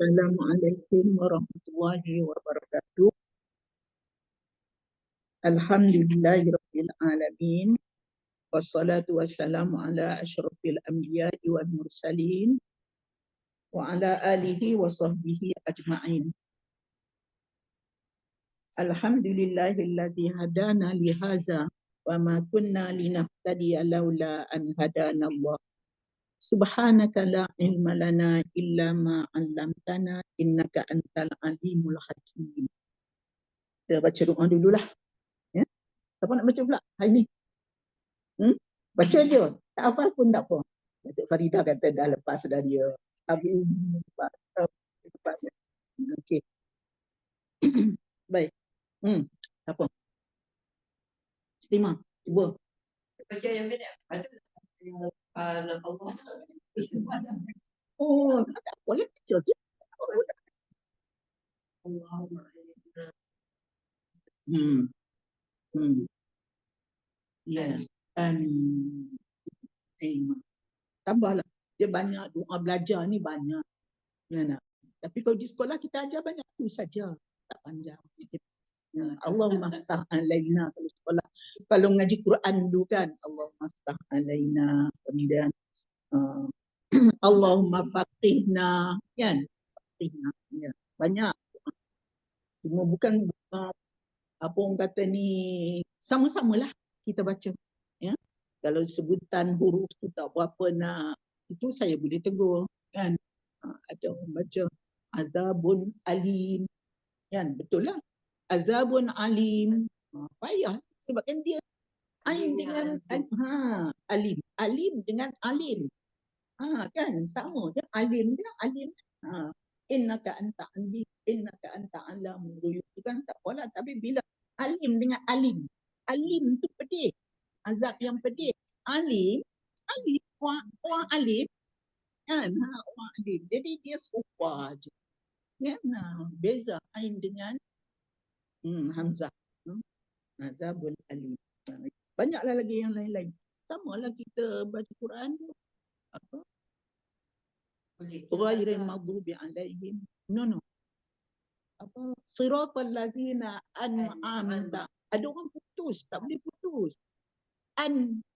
Assalamualaikum warahmatullahi wabarakatuh. Alhamdulillahirabbil alamin. Wassalatu wassalamu ala asyrafil anbiya'i wal mursalin wa ala alihi wa sahbihi ajma'in. Alhamdulillahilladzi hadana li hadza wa ma kunna linahtadiya laula an hadana Allah. Subhanaka la ilma lana illa ma 'allamtana innaka antal alimul hakim. Kita baca doa dululah. Ya. Siapa nak baca pula hari ni? Baca je. Tak hafal pun tak apa. Datuk Farida kata dah lepas dah dia. Habis lepas. Okey. Baik. Apa? Stima, cuba. Baca yang pendek. Allah. Oh, tak apa lah. Baca je. Allahumma Ya. Tambahlah. Dia banyak doa belajar ni banyak. Ya, nak. Tapi kalau di sekolah kita ajar banyak tu saja. Tak panjang sikit. Ya, Allahumma aftah alaina kalau sekolah. Kalau mengaji Quran dulu kan. Allahumma aftah alaina. Kemudian Allahumma faqihna. Kan? Faqihna. Ya. Banyak. Cuma bukan apa orang kata ni, sama-samalah kita baca. Ya. Kalau sebutan huruf tu tak berapa nak, itu saya boleh tegur. Kan? Ada orang baca azabun alim. Kan? Betul lah. Azabun alim. Payah. Sebabkan dia ain dengan alim. Alim dengan alim. Kan? Sama je. Alim dengan alim. Innaka anta alim. Innaka anta alamul ghuyub. Kan tak apalah. Tapi bila alim dengan alim. Alim tu pedih. Azab yang pedih. Alim. Orang alim. Kan? Orang alim. Jadi dia serupa je. Kan? Beza ain dengan Hamzah. Azabul alim. Banyaklah lagi yang lain-lain. Samalah kita baca Quran tu. Apa? Ghairil maghdubi alaihim. No. Apa? Siratal ladzina an'amta. Ada orang putus, tak boleh putus.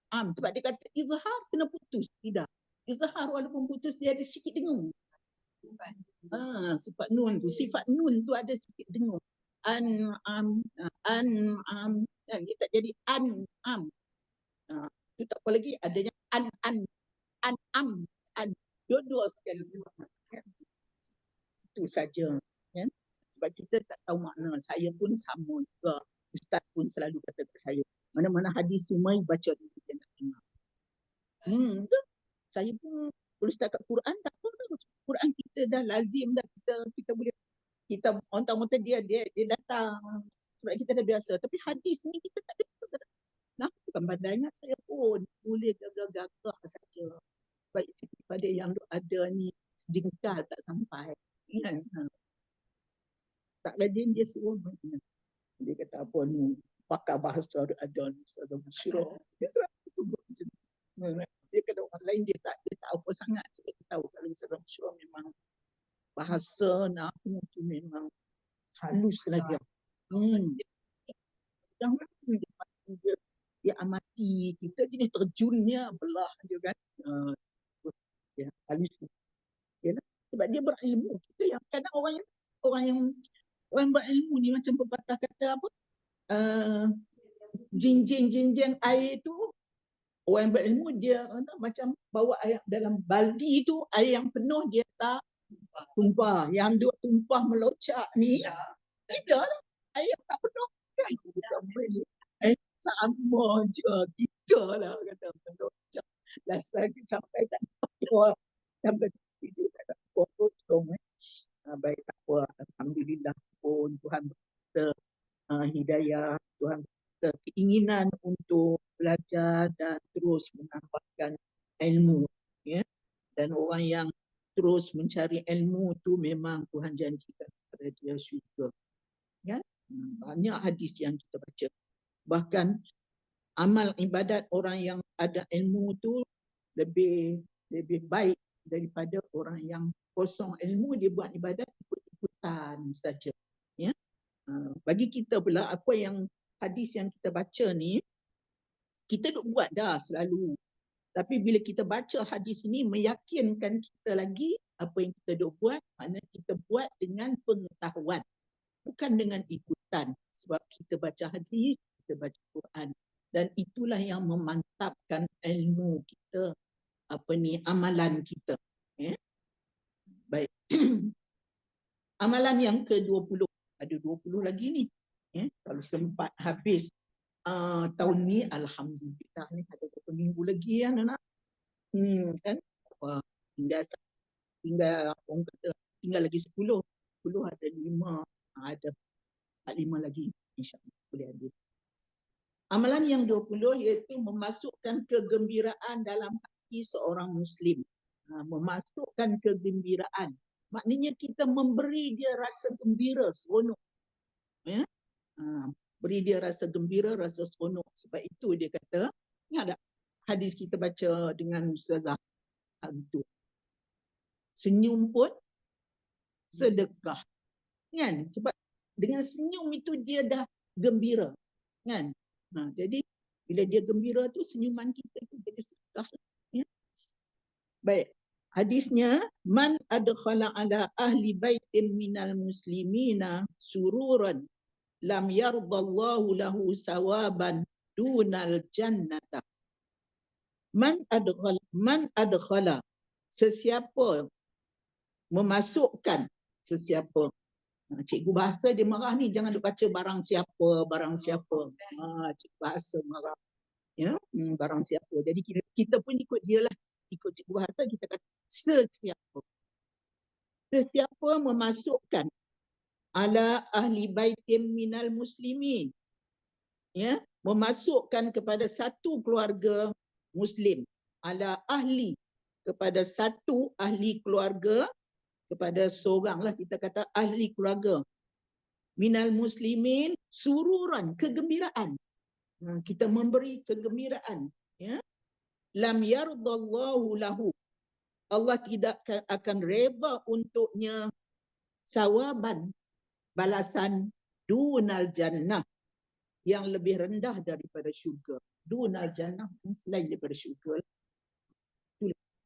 Sebab dia kata izhar kena putus. Tidak. Izhar walaupun putus dia ada sikit dengung. Sifat nun tu. Sifat nun tu ada sikit dengung. An'am. Kan? Dia tak jadi an'am. Tu tak apa lagi. Adanya an'am. Dua-dua sekali. Itu saja. Kan? Sebab kita tak tahu makna. Saya pun sama juga. Ustaz pun selalu kata ke saya. Mana-mana hadis Sumai baca dulu dia nak dengar. Saya pun kalau start kat Quran tak apa. Quran kita dah lazim dah. Kita boleh, kita onta-onta dia datang. Sebab kita dah biasa. Tapi hadis ni kita tak biasa. Nah, bukan pandainya saya pun boleh gagah-gagah saja. Baik pada yang ada ni jengkal tak sampai. Kan? Tak rajin dia suruh. Dia kata apa ni, pakar bahasa ada ni, ada masyarakat. Dia kata orang lain dia tak apa sangat. Sebab dia tahu kalau misalnya masyarakat memang bahasa nahu tu memang halus lah dia. Dia amati kita jenis terjunnya belah je kan. Ya, halus. Ya, sebab dia berilmu. Kita yang kadang orang berilmu ni macam pepatah kata apa? Jinjing air tu, orang berilmu dia macam bawa air dalam baldi tu, air yang penuh dia tak tumpah. Yang duk tumpah melocak ni kita lah, air tak penuh kan. Sama je kita lah kata melocak. Last lagi sampai tak apa. Sampai video tak apa kosong. Baik tak apa. Alhamdulillah pun Tuhan kita hidayah, Tuhan kita keinginan untuk belajar dan terus menambahkan ilmu. Ya? Dan orang yang terus mencari ilmu tu memang Tuhan janjikan kepada dia syurga. Ya? Banyak hadis yang kita baca. Bahkan amal ibadat orang yang ada ilmu tu lebih baik daripada orang yang kosong ilmu, dia buat ibadat ikut-ikutan saja. Ya. Bagi kita pula apa yang hadis yang kita baca ni, kita duk buat dah selalu. Tapi bila kita baca hadis ini, meyakinkan kita lagi apa yang kita duk buat, maknanya kita buat dengan pengetahuan, bukan dengan ikutan. Sebab kita baca hadis, kita baca Quran. Dan itulah yang memantapkan ilmu kita, amalan kita. Ya? Baik. Amalan yang ke-20. Ada 20 lagi ni. Ya? Kalau sempat habis tahun ni, alhamdulillah ni ada beberapa minggu lagi ya anak. Kan? Tinggal orang kata tinggal lagi 10. 10 ada 5, ada 5 lagi insya-Allah boleh habis. Amalan yang 20 iaitu memasukkan kegembiraan dalam hati seorang muslim. Memasukkan kegembiraan. Maknanya kita memberi dia rasa gembira, seronok. Ya? Beri dia rasa gembira, rasa seronok. Sebab itu dia kata, ingat tak hadis kita baca dengan Ustazah itu. Senyum pun sedekah. Kan? Sebab dengan senyum itu dia dah gembira. Kan? Jadi bila dia gembira tu senyuman kita tu jadi sedekah. Ya? Baik. Hadisnya, man adkhala ala ahli baitin minal muslimina sururan lam yardallahu lahu sawaban dunal jannata. Man adkhala, sesiapa memasukkan, sesiapa. Cikgu bahasa dia marah ni, jangan duk baca barang siapa. Cikgu bahasa marah. Ya, barang siapa. Jadi kita pun ikut dia lah. Ikut cikgu bahasa kita kata sesiapa. Sesiapa memasukkan ala ahli baitim minal muslimin. Ya, memasukkan kepada satu keluarga muslim. Ala ahli, kepada satu ahli keluarga, kepada seorang lah kita kata ahli keluarga. Minal muslimin sururan, kegembiraan. Kita memberi kegembiraan. Ya. Lam yardallahu lahu. Allah tidak akan reda untuknya sawaban, balasan dunal jannah, yang lebih rendah daripada syurga. Dunal jannah selain daripada syurga.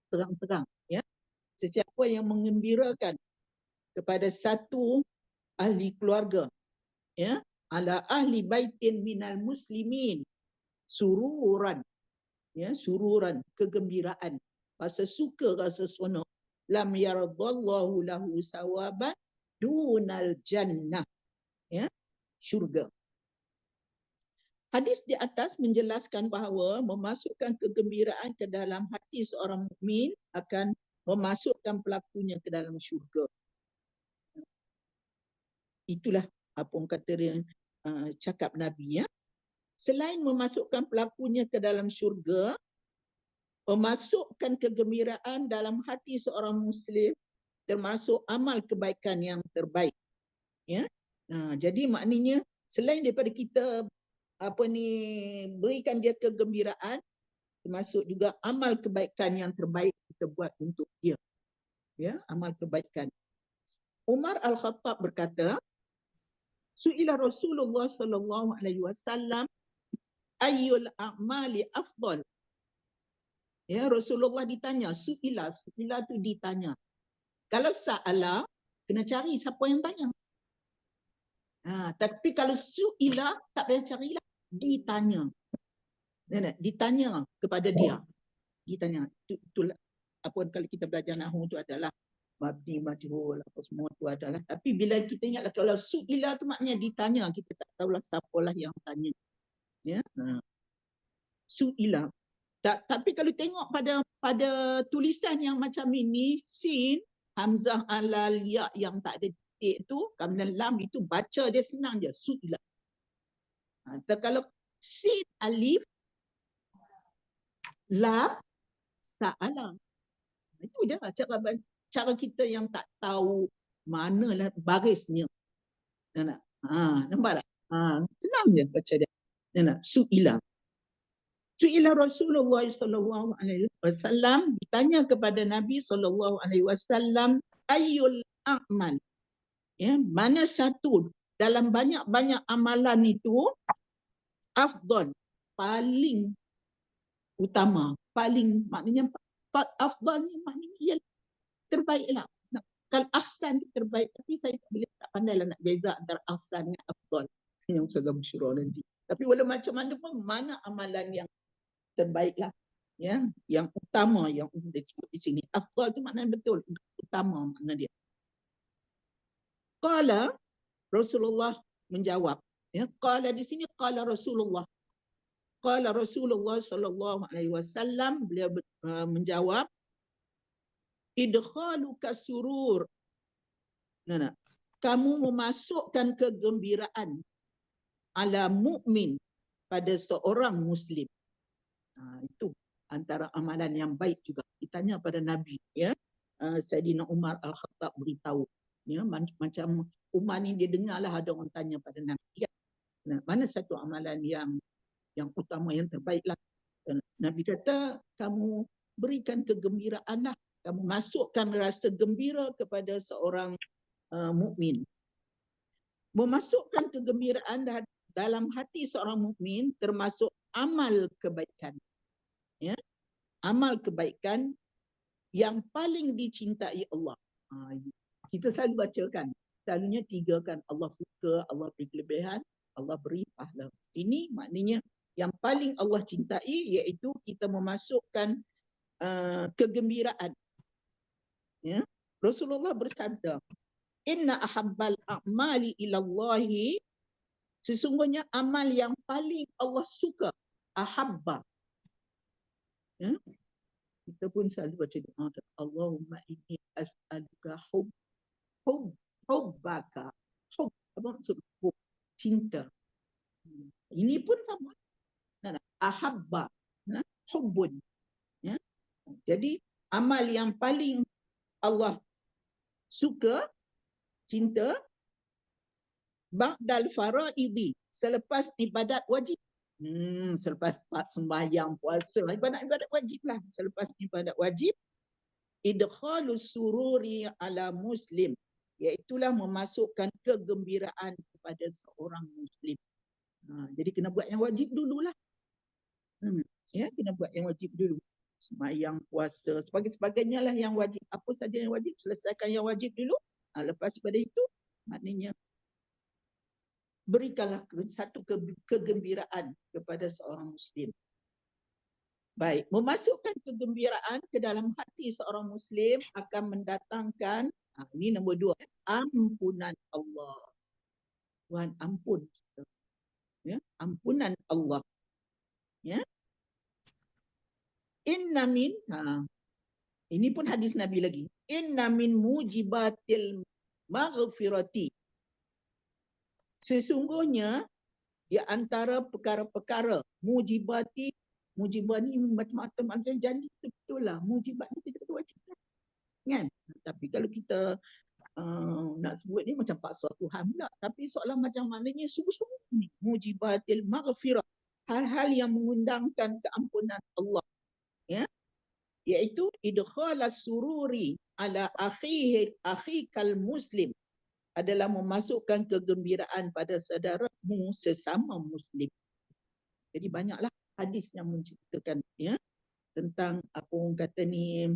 Terang-terang. Ya. Sesiapa yang mengembirakan kepada satu ahli keluarga, ya, ala ahli baitin minal muslimin sururan, ya, sururan, kegembiraan, rasa suka, rasa seronok, lam yardallahu lahu sawaban dunal jannah, ya, syurga. Hadis di atas menjelaskan bahawa memasukkan kegembiraan ke dalam hati seorang mukmin akan memasukkan pelakunya ke dalam syurga. Itulah apa orang kata dia, cakap Nabi. Ya. Selain memasukkan pelakunya ke dalam syurga, memasukkan kegembiraan dalam hati seorang muslim termasuk amal kebaikan yang terbaik. Ya. Jadi maknanya selain daripada kita berikan dia kegembiraan, termasuk juga amal kebaikan yang terbaik kita buat untuk dia. Ya, amal kebaikan. Umar Al-Khattab berkata, su'ila Rasulullah sallallahu alaihi wasallam ayyul a'mali afdal. Ya, Rasulullah ditanya, su'ila tu ditanya. Kalau sa'ala, kena cari siapa yang tanya. Tapi kalau su'ila, tak payah carilah. Ditanya. Ditanya kepada dia. Ditanya. Itulah apa kalau kita belajar nahwu tu adalah mabni, majhul, apa semua tu adalah. Tapi bila kita ingatlah kalau su'ila tu maknanya ditanya, kita tak tahulah siapalah yang tanya. Ya. Su'ila. Tapi kalau tengok pada tulisan yang macam ini, sin, hamzah alal ya yang tak ada titik tu, kemudian lam itu baca dia senang je, su'ila. Kalau sin alif, lam, sa'ala. Itu je lah cara kita yang tak tahu manalah barisnya. Nampak tak? Senang je baca dia. Su'ila. Su'ila Rasulullah sallallahu alaihi wasallam, ditanya kepada Nabi sallallahu alaihi wasallam ayyul a'mal, ya, mana satu dalam banyak-banyak amalan itu afdal, paling utama, paling maknanya afdal ni maknanya ialah terbaiklah. Kalau ahsan itu terbaik, tapi saya tak boleh, tak pandai lah nak beza antara ahsan dengan afdal yang Ustazah Busyra nanti. Tapi walau macam mana pun, mana amalan yang terbaiklah, ya, yang utama yang disebut di sini. Afdal tu maknanya betul, utama makna dia. Qala, Rasulullah menjawab, ya, qala di sini qala Rasulullah. Qala Rasulullah sallallahu alaihi wasallam, beliau menjawab, idkhaluka surur. Nah, kamu memasukkan kegembiraan ala mukmin, pada seorang muslim. Itu antara amalan yang baik juga. Ditanya pada Nabi, ya. Saidina Umar Al-Khattab beritahu, ya, macam Umar ni dia dengarlah ada orang tanya pada Nabi, ya. Nah, mana satu amalan yang utama, yang terbaiklah. Nabi kata, kamu berikan kegembiraan lah, kamu masukkan rasa gembira kepada seorang mukmin. Memasukkan kegembiraan dalam hati seorang mukmin termasuk amal kebaikan, ya, amal kebaikan yang paling dicintai Allah. Kita selalu bacakan, selalunya 3 kan, Allah suka, Allah beri kelebihan, Allah beri pahala. Ini maknanya yang paling Allah cintai, iaitu kita memasukkan kegembiraan, ya. Rasulullah bersabda, inna ahabbal a'mali ilallahi, sesungguhnya amal yang paling Allah suka, ahabba, ya. Kita pun selalu baca doa, Allahumma inni as'aluka hubbaka. Hub, apa maksud hub? Cinta. Ini pun sama. Ahabba, hubbun, ya. Jadi amal yang paling Allah suka, cinta, ba'dal faraidi, selepas ibadat wajib. Selepas sembahyang, puasa, ibadat wajib lah. Selepas ibadat wajib, idkhalus sururi ala muslim, iaitulah memasukkan kegembiraan kepada seorang muslim. Jadi kena buat yang wajib dululah. Ya, kena buat yang wajib dulu. Sembahyang, puasa, sebagainya lah yang wajib. Apa saja yang wajib, selesaikan yang wajib dulu. Lepas pada itu, maknanya berikanlah satu kegembiraan kepada seorang muslim. Baik, memasukkan kegembiraan ke dalam hati seorang muslim akan mendatangkan, ini nombor 2, ampunan Allah. Tuhan ampun, ya, ampunan Allah, ya. Inna min, ini pun hadis Nabi lagi, inna min mujibatil maghfirati, sesungguhnya di antara perkara-perkara, mujibati, mujibat ni macam-macam janji, betul lah. Mujibat ni kita kata wajib lah, kan? Tapi kalau kita nak sebut ni macam paksa Tuhan pula. Tapi soalan macam maknanya sungguh-sungguh ni, mujibatil maghfirah, hal-hal yang mengundangkan keampunan Allah, ya, iaitu idkhalas sururi ala akhikal muslim, adalah memasukkan kegembiraan pada saudaramu sesama muslim. Jadi banyaklah hadis yang menceritakan, ya, tentang apa orang kata ni,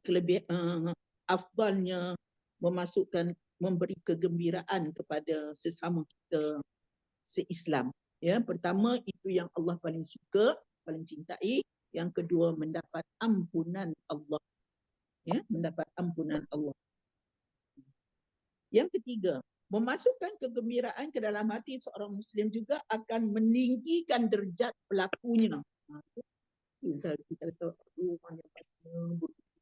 kelebihan, afdalnya memasukkan, memberi kegembiraan kepada sesama kita se-Islam. Ya, pertama itu yang Allah paling suka, paling cintai. Yang kedua, mendapat ampunan Allah. Ya, mendapat ampunan Allah. Yang ketiga, memasukkan kegembiraan ke dalam hati seorang muslim juga akan meninggikan derajat pelakunya. Kita kata rumah yang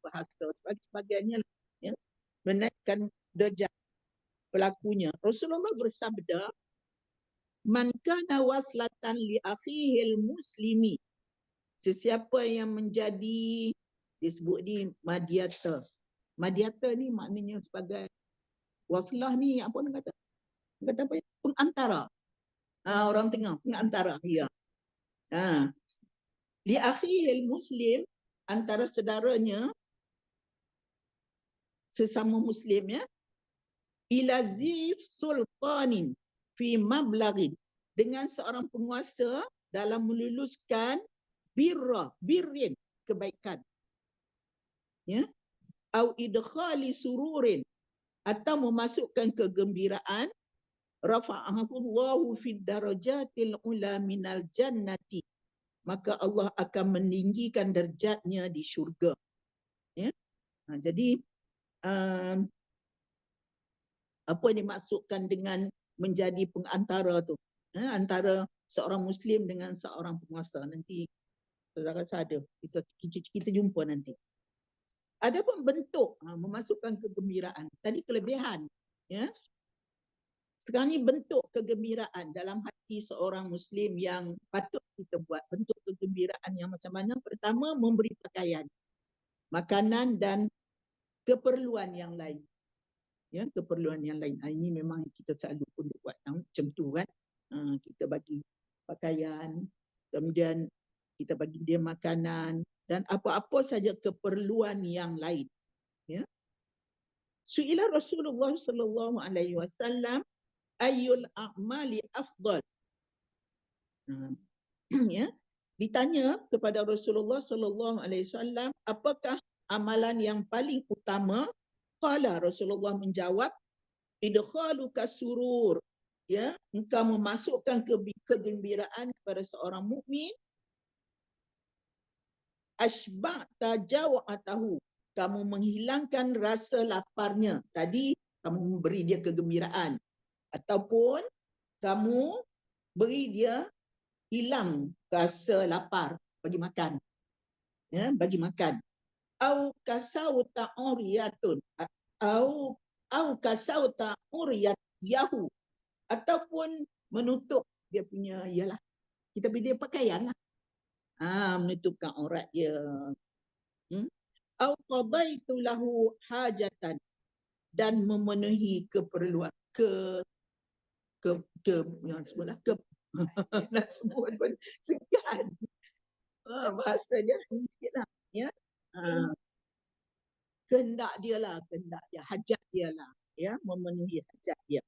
bahasa sebagainya, ya, menaikkan derajat pelakunya. Rasulullah bersabda, man kana waslatan li akhihil muslimi, sesiapa yang menjadi, disebut ni madiata. Madiata ni maknanya sebagai waslah ni, apa nak kata? Kata apa? Pengantara. Orang tengah, pengantara. Ya. Li akhihil muslim, antara saudaranya sesama Muslim, ya, ila zi sultanin fi mablaghin, dengan seorang penguasa dalam meluluskan birrin, kebaikan, ya, au idkhali sururin, atau memasukkan kegembiraan, rafa'ahu Allahu fid darajatil ula minal jannati, maka Allah akan meninggikan derajatnya di syurga, ya. Jadi apa yang dimaksudkan dengan menjadi pengantara tu, antara seorang Muslim dengan seorang penguasa, nanti saya rasa ada, kita jumpa nanti. Ada pun bentuk memasukkan kegembiraan, tadi kelebihan, ya. Sekarang ni bentuk kegembiraan dalam hati seorang Muslim yang patut kita buat. Bentuk kegembiraan yang macam mana? Pertama, memberi pakaian, makanan dan keperluan yang lain. Ya, keperluan yang lain. Ini memang kita selalu pun buat macam tu kan. Kita bagi pakaian, kemudian kita bagi dia makanan dan apa-apa saja keperluan yang lain. Ya. Su'ila Rasulullah sallallahu alaihi wasallam ayyul a'mali afdal. Ya. Ditanya kepada Rasulullah sallallahu alaihi wasallam, apakah amalan yang paling utama? Qala, Rasulullah menjawab, idkhaluka surur, ya, engkau memasukkan kegembiraan kepada seorang mukmin, asba'ta jawa'atahu, kamu menghilangkan rasa laparnya. Tadi kamu memberi dia kegembiraan, ataupun kamu beri dia hilang rasa lapar, bagi makan, ya, bagi makan. Au kasauta uriyatun, au kasauta uriyat yahu, ataupun menutup dia punya, ialah kita beri dia pakaian lah, menutupkan aurat dia. Au qadaitu lahu hajatan, dan memenuhi keperluan yang sebelah nak sebut pun segan. Bahasa dia sikitlah, ya. Kehendak dia lah, hajat dia lah, ya, memenuhi hajat dia.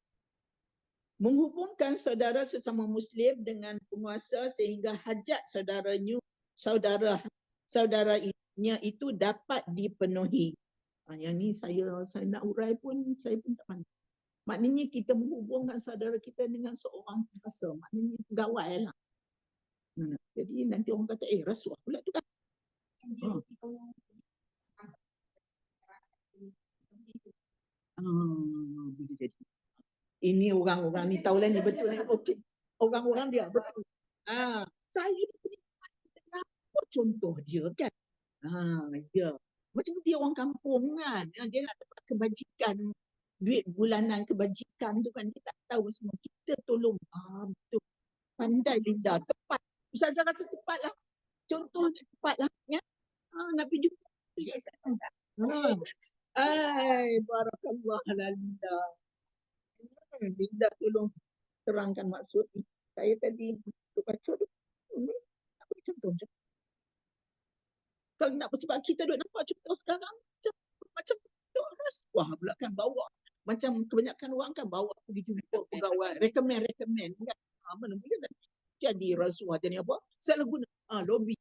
Menghubungkan saudara sesama Muslim dengan penguasa sehingga hajat saudaranya itu dapat dipenuhi. Yang ni saya nak urai pun, saya pun tak pandai. Maknanya kita menghubungkan saudara kita dengan seorang penguasa, maknanya pegawai lah. Jadi nanti orang kata, rasuah pula tu kan. Boleh jadi. Ini orang-orang ni tahulah ni betul ni. Okey. Orang-orang dia betul. Saya ni apa contoh dia kan. Ya. Macam dia orang kampung kan. Dia nak dapat kebajikan, duit bulanan kebajikan tu kan, dia tak tahu semua. Kita tolong. Betul. Pandai Linda, tepat. Ustazah rasa tepat lah. Contoh tepat lah. Ya. Nak pergi jumpa. Barakallah Linda. Linda tolong terangkan maksud ni. Saya tadi baca tu. Apa contoh? Kalau nak, sebab kita duk nampak contoh sekarang macam contoh rasuah pula kan, bawa macam kebanyakan orang kan bawa pergi jumpa pegawai, recommend kan. Mana boleh nak jadi rasuah, jadi apa? Salah guna lobby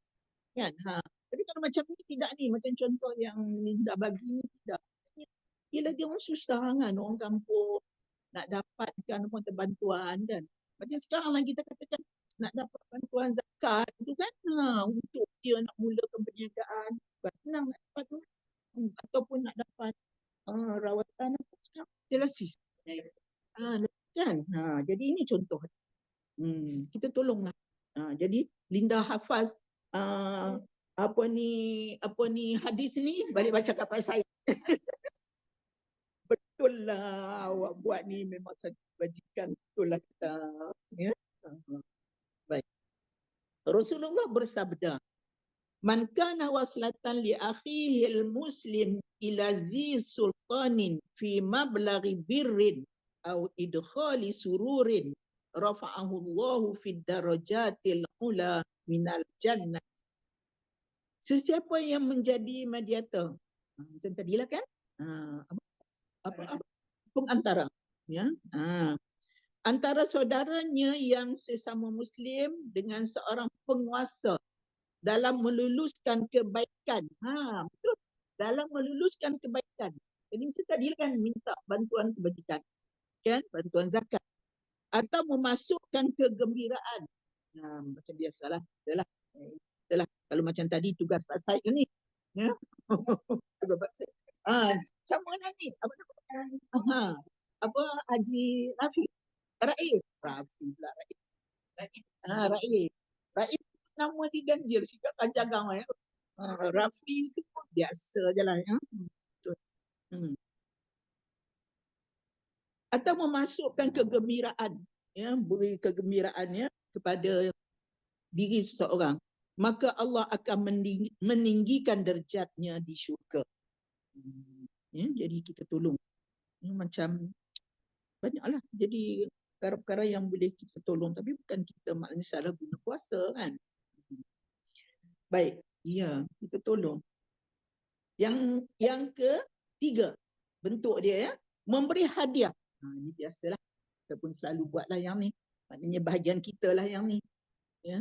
kan. Tapi kalau macam ni tidak ni, macam contoh yang Linda bagi ni tidak. Yelah dia orang susah kan, orang kampung nak dapatkan bantuan kan. Macam sekarang lah kita katakan nak dapat bantuan zakat tu kan, untuk dia nak mulakan perniagaan, bukan senang nak dapat tu. Ataupun nak dapat rawatan apa sekarang, dialisis. Kan? Jadi ini contoh. Kita tolonglah. Jadi Linda hafaz apa ni hadis ni, balik baca kapal saya. Betul lah awak buat ni, memang satu kebajikan, betul lah kita. Ya. Baik. Rasulullah bersabda, man kana waslatan li akhihil muslim ila zi sultanin fi mablaghi birrin au idkhali sururin rafa'ahu Allahu fid darajatil ula minal jannah. Sesiapa yang menjadi mediator, macam tadilah kan, apa pengantara, ya. Antara saudaranya yang sesama Muslim dengan seorang penguasa dalam meluluskan kebaikan. Betul. Dalam meluluskan kebaikan. Jadi macam tadi kan minta bantuan kebajikan, kan? Bantuan zakat. Atau memasukkan kegembiraan. Macam biasalah. Itulah. Itulah. Kalau macam tadi tugas Pak Said ni. Ya. Tugas Pak Said. Sama nanti. Apa nama? Apa Haji Rafi? Raif. Rafi pula Raif. Raif. Raif nama diganjil sikap kajagang ya. Rafi itu pun biasa je lah ya. Betul. Atau memasukkan kegembiraan, ya, beri kegembiraannya kepada diri seseorang, maka Allah akan meninggikan derajatnya di syurga. Ya, jadi kita tolong. Ya, macam banyaklah. Jadi perkara-perkara yang boleh kita tolong, tapi bukan kita maknanya salah guna kuasa kan. Baik, ya, kita tolong. Yang ketiga bentuk dia, ya, memberi hadiah. Ini biasalah, kita pun selalu buatlah yang ni. Maknanya bahagian kita lah yang ni, ya.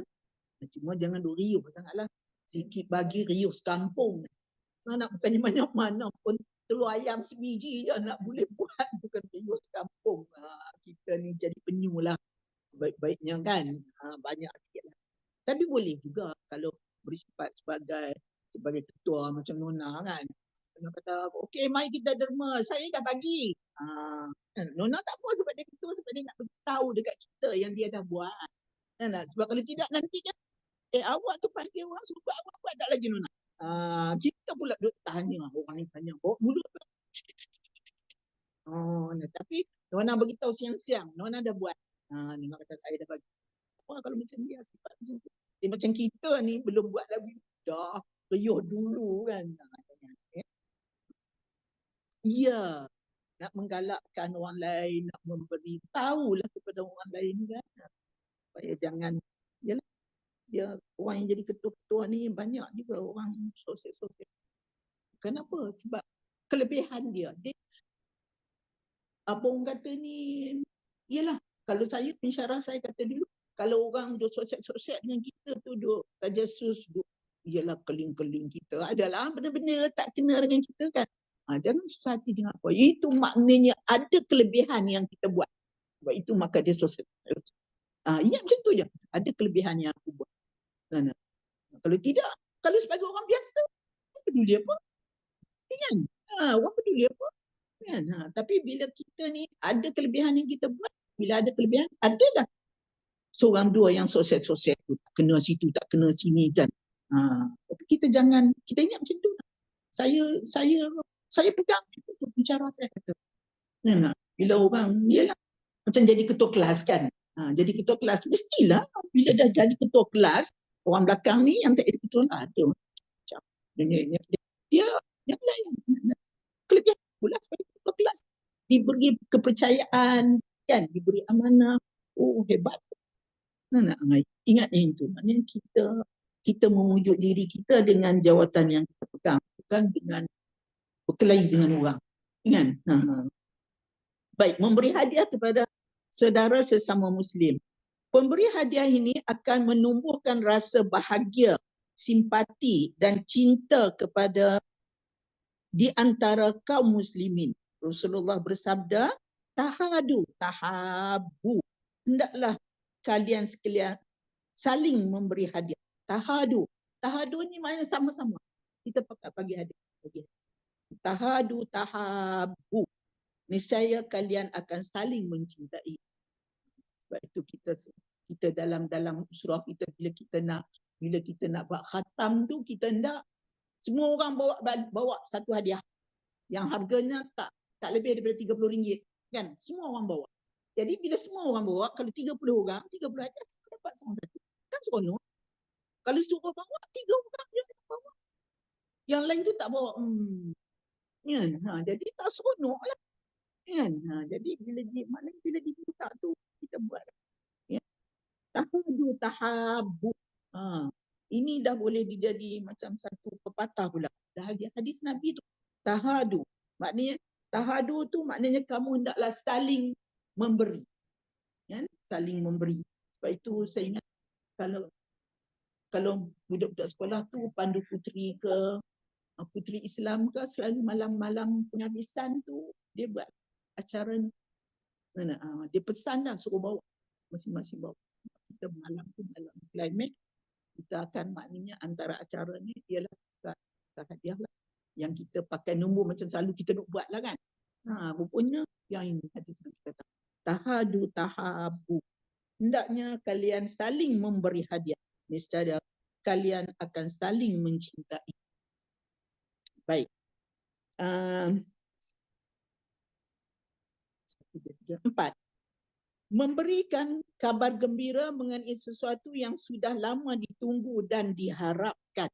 Cuma jangan duk riuh sangatlah. Sikit bagi riuh sekampung. Nak bukannya mana-mana pun telur ayam sebiji je nak boleh buat, bukan riuh sekampung. Kita ni jadi penyu lah baik-baiknya kan. Banyak sikit lah. Tapi boleh juga kalau bersifat sebagai ketua macam Nona kan. Nona kata, okey mari kita derma, saya dah bagi. Nona tak apa sebab dia ketua, sebab dia nak beritahu dekat kita yang dia dah buat. Sebab kalau tidak nanti kan, awak tu panggil orang suruh buat, awak buat tak lagi Nona. Kita pula duduk tanya, orang ni tanya, bawa mulut. Tapi Nona beritahu siang-siang, Nona dah buat. Nona kata saya dah bagi. Kalau macam dia sifat macam tu. Macam kita ni belum buat lagi, dah riuh dulu kan. Ya, nak menggalakkan orang lain, nak memberi tahulah kepada orang lain kan. Supaya jangan, yalah, dia orang yang jadi ketua-ketua ni banyak juga orang sosial. Kenapa? Sebab kelebihan dia. Apa orang kata ni, yalah, kalau saya pensyarah saya kata dulu, kalau orang duduk sosial dengan kita tu duduk tajasus, duduk ialah keling-keling kita, adalah benda-benda tak kena dengan kita kan. Jangan susah hati dengan apa. Itu maknanya ada kelebihan yang kita buat. Sebab itu maka dia sosial. Ya macam tu je. Ada kelebihan yang aku buat. Kalau tidak, kalau sebagai orang biasa, orang peduli apa? Kan? Orang peduli apa? Kan? Tapi bila kita ni ada kelebihan yang kita buat, bila ada kelebihan, adalah seorang dua yang sosial tu, tak kena situ, tak kena sini kan. Tapi kita jangan, kita ingat macam tu. Saya pegang untuk bicara saya kata. Bila orang, yalah, macam jadi ketua kelas kan. Jadi ketua kelas, mestilah bila dah jadi ketua kelas, orang belakang ni yang tak jadi ketua lah. Dia yang lain. Kelebihan pula sebagai ketua kelas. Diberi kepercayaan, kan, diberi amanah. Hebat. Ingat yang itu. Maknanya kita memujuk diri kita dengan jawatan yang kita pegang, bukan dengan berkelahi dengan orang. Kan? Baik, memberi hadiah kepada saudara sesama Muslim. Pemberi hadiah ini akan menumbuhkan rasa bahagia, simpati dan cinta kepada di antara kaum muslimin. Rasulullah bersabda, tahabu. Hendaklah kalian sekalian saling memberi hadiah. Tahadu ni maknanya sama-sama. Kita bagi hadiah. Tahabu. Niscaya kalian akan saling mencintai. Sebab itu kita dalam surah kita bila kita nak buat khatam tu, kita hendak semua orang bawa satu hadiah yang harganya tak lebih daripada RM30 kan. Semua orang bawa. Jadi bila semua orang bawa, kalau 30 orang, 30 hadiah semua dapat sama satu. Kan seronok. Kalau suruh bawa 3 orang je bawa. Yang lain tu tak bawa. Kan? Jadi tak seronok lah. Kan? Jadi bila diminta tu kita buat. Ya. Tahabu. Ini dah boleh dijadi macam satu pepatah pula. Dah hadis Nabi tu. Tahadu. Maknanya Tahadu tu maknanya kamu hendaklah saling memberi. Kan? Saling memberi. Sebab itu saya ingat kalau budak-budak sekolah tu pandu puteri ke puteri Islam ke, selalu malam-malam penghabisan tu dia buat acara ni. Dia pesan dah suruh bawa, masing-masing bawa. Kita malam tu malam climax, kita akan maknanya antara acara ni ialah kita hadiah lah. Yang kita pakai nombor macam selalu kita nak buat lah kan. Rupanya yang ini hadis Nabi kata, tahadu tahabu. Hendaknya kalian saling memberi hadiah. Niscaya kalian akan saling mencintai. Baik. 4. Memberikan kabar gembira mengenai sesuatu yang sudah lama ditunggu dan diharapkan.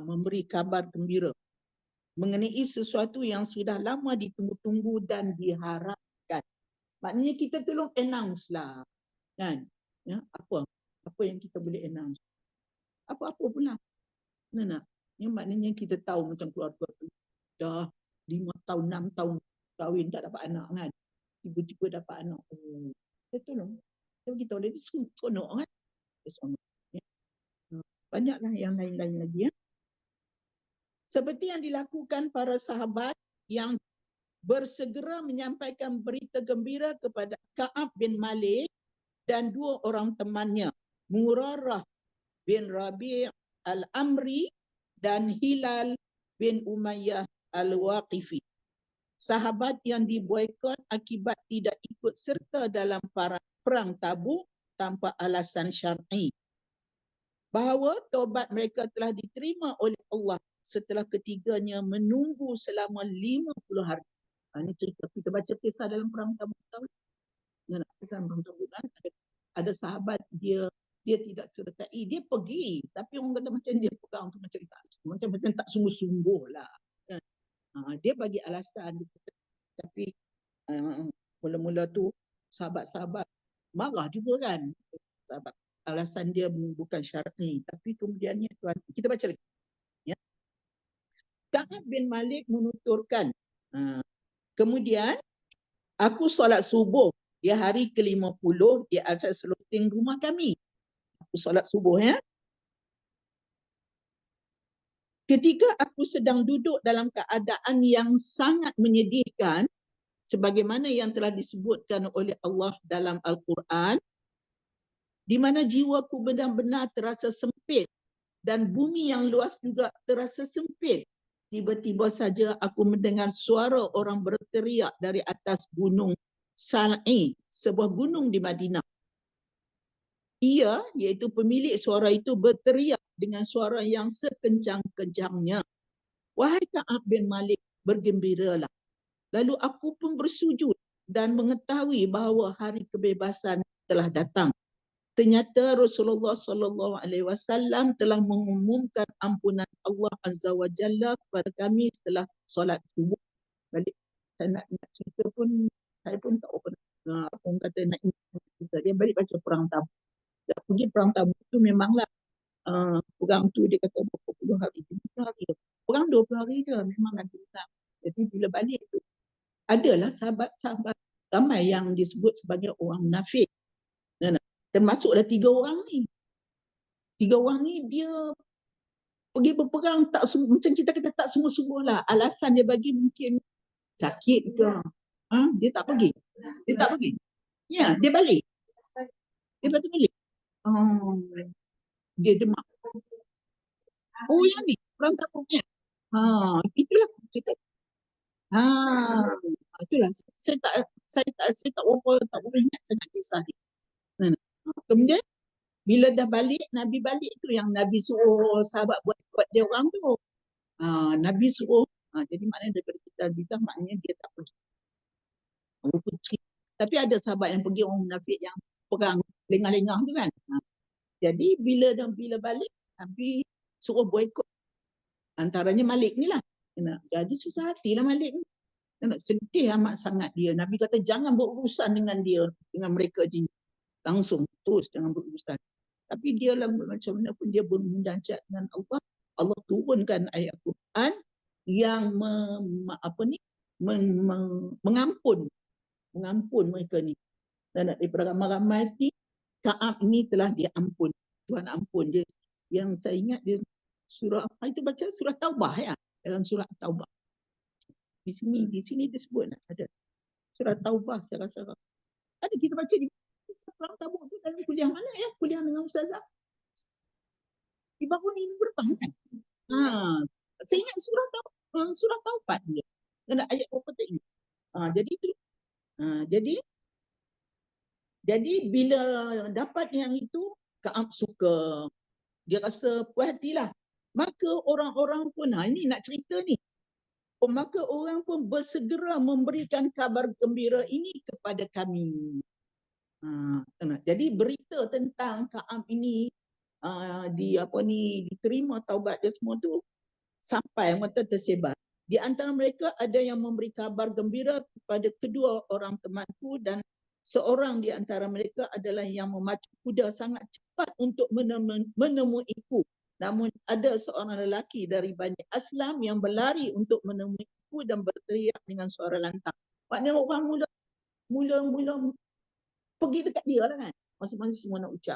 Memberi kabar gembira mengenai sesuatu yang sudah lama ditunggu-tunggu dan diharapkan. Maknanya kita tolong announce lah. Kan? Ya, apa yang kita boleh announce? Apa-apa pula. Yang maknanya kita tahu macam keluarga tu dah 5 tahun, 6 tahun kahwin tak dapat anak kan. Tiba-tiba dapat anak. Kita tolong. Kita beritahu dia seronok kan. Dia seronok. Ya. Banyaklah yang lain-lain lagi ya. Seperti yang dilakukan para sahabat yang bersegera menyampaikan berita gembira kepada Ka'ab bin Malik dan 2 orang temannya, Murarah bin Rabi' al-Amri dan Hilal bin Umayyah al-Waqifi. Sahabat yang diboikot akibat tidak ikut serta dalam perang Tabuk tanpa alasan syar'i. Bahawa taubat mereka telah diterima oleh Allah setelah ketiganya menunggu selama 50 hari. Ini cerita, kita baca kisah dalam perang Tabuk. Kisah perang Tabuk kan? Ada sahabat dia tidak sertai, dia pergi. Tapi orang kata macam dia pegang tu macam tak sungguh-sungguh lah. Dia bagi alasan. Tapi mula-mula tu sahabat-sahabat marah juga kan. Sahabat. Alasan dia bukan syar'i. Tapi kemudiannya Tuhan, kita baca lagi. Ya. Ka'ab bin Malik menuturkan, kemudian aku solat subuh di hari ke-50 di atas loteng rumah kami. Aku solat subuh ya. Ketika aku sedang duduk dalam keadaan yang sangat menyedihkan, sebagaimana yang telah disebutkan oleh Allah dalam Al-Quran, di mana jiwaku benar-benar terasa sempit dan bumi yang luas juga terasa sempit. Tiba-tiba saja aku mendengar suara orang berteriak dari atas gunung Sal'i, sebuah gunung di Madinah. Ia, iaitu pemilik suara itu, berteriak dengan suara yang sekencang-kencangnya. Wahai Ka'ab bin Malik, bergembiralah. Lalu aku pun bersujud dan mengetahui bahawa hari kebebasan telah datang. Ternyata Rasulullah SAW telah mengumumkan ampunan Allah Azza wa Jalla kepada kami setelah solat subuh. Balik saya nak cerita pun, saya pun tak pernah orang kata nak cerita. Dia balik baca perang Tabuk. Dia pergi perang Tabuk tu memanglah perang tu dia kata 20 hari, 20 hari. Perang 20 hari je memang ada perang. Jadi bila balik tu adalah sahabat-sahabat ramai yang disebut sebagai orang munafik. Termasuklah 3 orang ni. 3 orang ni dia pergi berperang tak macam kita kata tak sungguh-sungguh lah. Alasan dia bagi mungkin sakit ke. Dia tak pergi. Dia tak pergi. Ya, dia balik. Dia balik. Dia demak. Yang ni perang Tabuk ni. Itulah cerita. Itulah saya tak berapa ingat sangat kisah ni. Kemudian bila dah balik, Nabi balik tu yang Nabi suruh sahabat buat dia orang tu. Nabi suruh, jadi maknanya daripada cerita maknanya dia tak pergi. Tapi ada sahabat yang pergi, orang munafik yang perang lengah-lengah tu kan. Jadi bila balik, Nabi suruh boikot. Antaranya Malik ni lah. Jadi susah hatilah Malik ni. Sedih amat sangat dia. Nabi kata jangan berurusan dengan dia, dengan mereka ni. Langsung terus jangan berurusan. Tapi dia lah macam mana pun dia bermunajat dengan Allah. Allah turunkan ayat Quran yang mengampun mereka ni. Dan daripada ramai-ramai ni, Ka'ab ni telah diampun. Tuhan ampun dia. Yang saya ingat dia surah apa itu baca? Surah Taubah ya. Dalam surah Taubah. Di sini dia sebut ada. Surah Taubah saya rasa. Ada kita baca di perang Tabuk tu dalam kuliah mana ya? Kuliah dengan Ustazah. Di bangun ini berapa kan? Saya ingat surah Taubah dia. Ada ayat berapa tak ingat. Jadi itu. Jadi bila dapat yang itu, Ka'ab suka. Dia rasa puas hatilah. Maka orang-orang pun, ini nak cerita ni. Maka orang pun bersegera memberikan kabar gembira ini kepada kami. Jadi berita tentang Ka'ab ini diterima taubat dia semua tu sampai mata tersebar. Di antara mereka ada yang memberi kabar gembira kepada kedua orang temanku dan seorang di antara mereka adalah yang memacu kuda sangat cepat untuk menemuiku. Namun ada seorang lelaki dari Bani Aslam yang berlari untuk menemuiku dan berteriak dengan suara lantang. Maknanya orang mula pergi dekat dia lah kan. Masing-masing semua nak ucap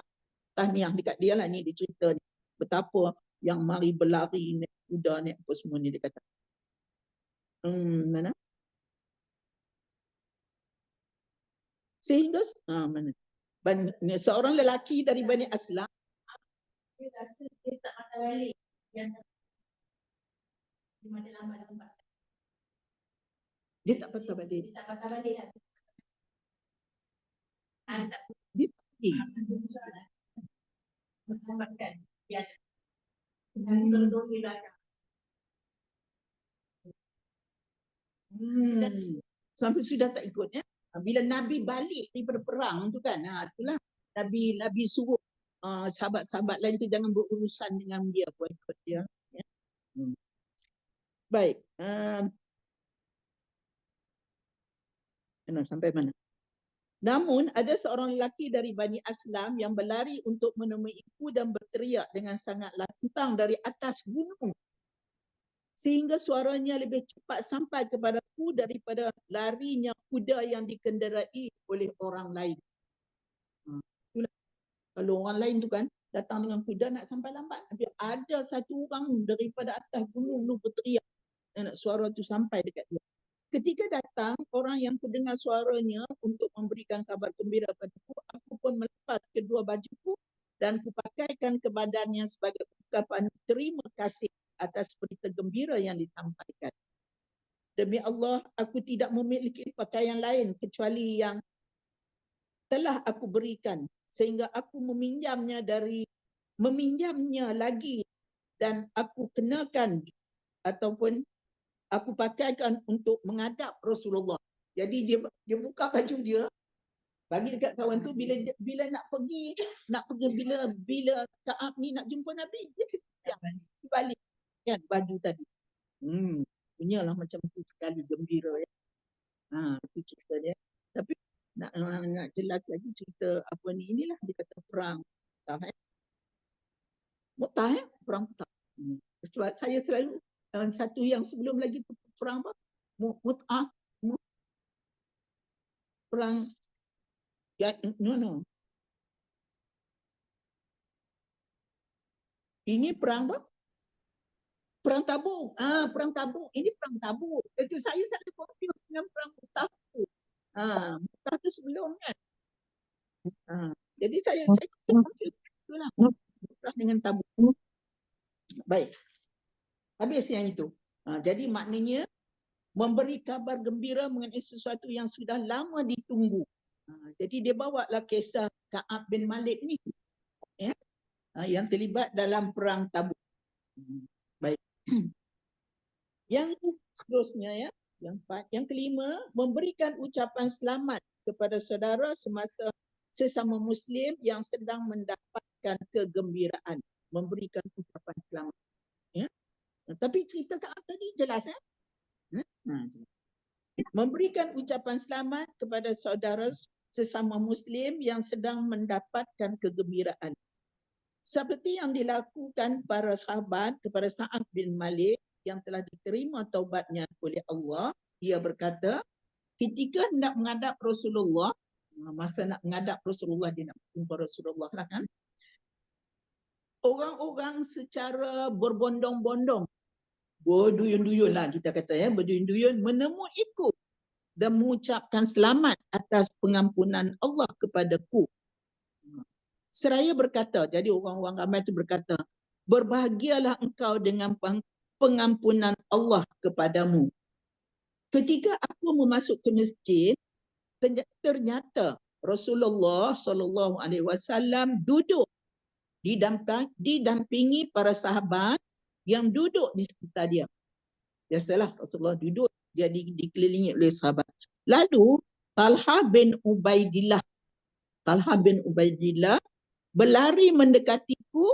tahniah dekat dia lah ni, dia cerita ni. Betapa yang mari berlari, naik kuda, naik apa semua ni dia kata. Mana? Sehingga mana? Seorang lelaki dari Bani Aslam Dia rasa dia tak patah balik. Dia macam lambat-lambat. Dia tak patah balik. Dia tak patah balik lah. Dia pergi. Lambatkan. Biasa. Kalau dia belakang. Sampai sudah tak ikut ya. Bila Nabi balik daripada perang tu kan, itulah Nabi suruh sahabat-sahabat lain tu jangan berurusan dengan dia, buat ikut dia. Ya. Baik. Sampai mana? Namun ada seorang lelaki dari Bani Aslam yang berlari untuk menemuiku dan berteriak dengan sangat lantang dari atas gunung. Sehingga suaranya lebih cepat sampai kepadaku daripada larinya kuda yang dikenderai oleh orang lain. Itulah. Kalau orang lain tu kan datang dengan kuda nak sampai lambat. Tapi ada satu orang daripada atas gunung tu berteriak. Suara tu sampai dekat dia. Ketika datang orang yang kudengar suaranya untuk memberikan kabar gembira padaku, aku pun melepas kedua bajuku dan kupakaikan ke badannya sebagai ungkapan terima kasih atas berita gembira yang disampaikan. Demi Allah, aku tidak memiliki pakaian lain kecuali yang telah aku berikan, sehingga aku meminjamnya lagi dan aku kenakan ataupun aku pakaikan untuk menghadap Rasulullah. Jadi dia buka baju dia, bagi dekat kawan tu, bila nak pergi bila Ka'ab ni nak jumpa Nabi, dia balik kan baju tadi. Punyalah macam tu sekali gembira ya. Itu cerita dia. Tapi nak jelas lagi cerita apa ni, inilah dia kata perang Mu'tah ya, perang Mu'tah. Sebab saya selalu satu yang sebelum lagi perang apa? Mu'tah. Perang no. Ini perang apa? Perang Tabuk. Perang Tabuk. Ini perang Tabuk. Itu saya selalu confuse dengan perang Mu'tah tu. Mu'tah tu sebelum kan. Jadi saya confuse. Itulah. Mu'tah dengan Tabuk. Baik. Habis yang itu. Jadi maknanya memberi kabar gembira mengenai sesuatu yang sudah lama ditunggu. Jadi dia bawa lah kisah Ka'ab bin Malik ni. Ya. Yang terlibat dalam perang Tabuk. Baik. Yang seterusnya ya, yang kelima, memberikan ucapan selamat kepada saudara semasa sesama Muslim yang sedang mendapatkan kegembiraan, memberikan ucapan selamat. Ya. Tapi cerita Ka'ab tadi jelas ya. Memberikan ucapan selamat kepada saudara sesama Muslim yang sedang mendapatkan kegembiraan. Seperti yang dilakukan para sahabat kepada Sa'ad bin Malik yang telah diterima taubatnya oleh Allah Dia berkata, ketika hendak menghadap Rasulullah, masa nak menghadap Rasulullah, dia nak jumpa Rasulullah lah kan, orang-orang secara berbondong-bondong, berduyun-duyun lah kita kata ya, berduyun-duyun menemuiku dan mengucapkan selamat atas pengampunan Allah kepadaku. Seraya berkata, jadi orang-orang ramai itu berkata, berbahagialah engkau dengan pengampunan Allah kepadamu. Ketika aku memasuk ke masjid, ternyata Rasulullah SAW duduk didampingi para sahabat yang duduk di sekitar dia. Biasalah Rasulullah duduk, dia dikelilingi oleh sahabat. Lalu Talha bin Ubaidillah berlari mendekatiku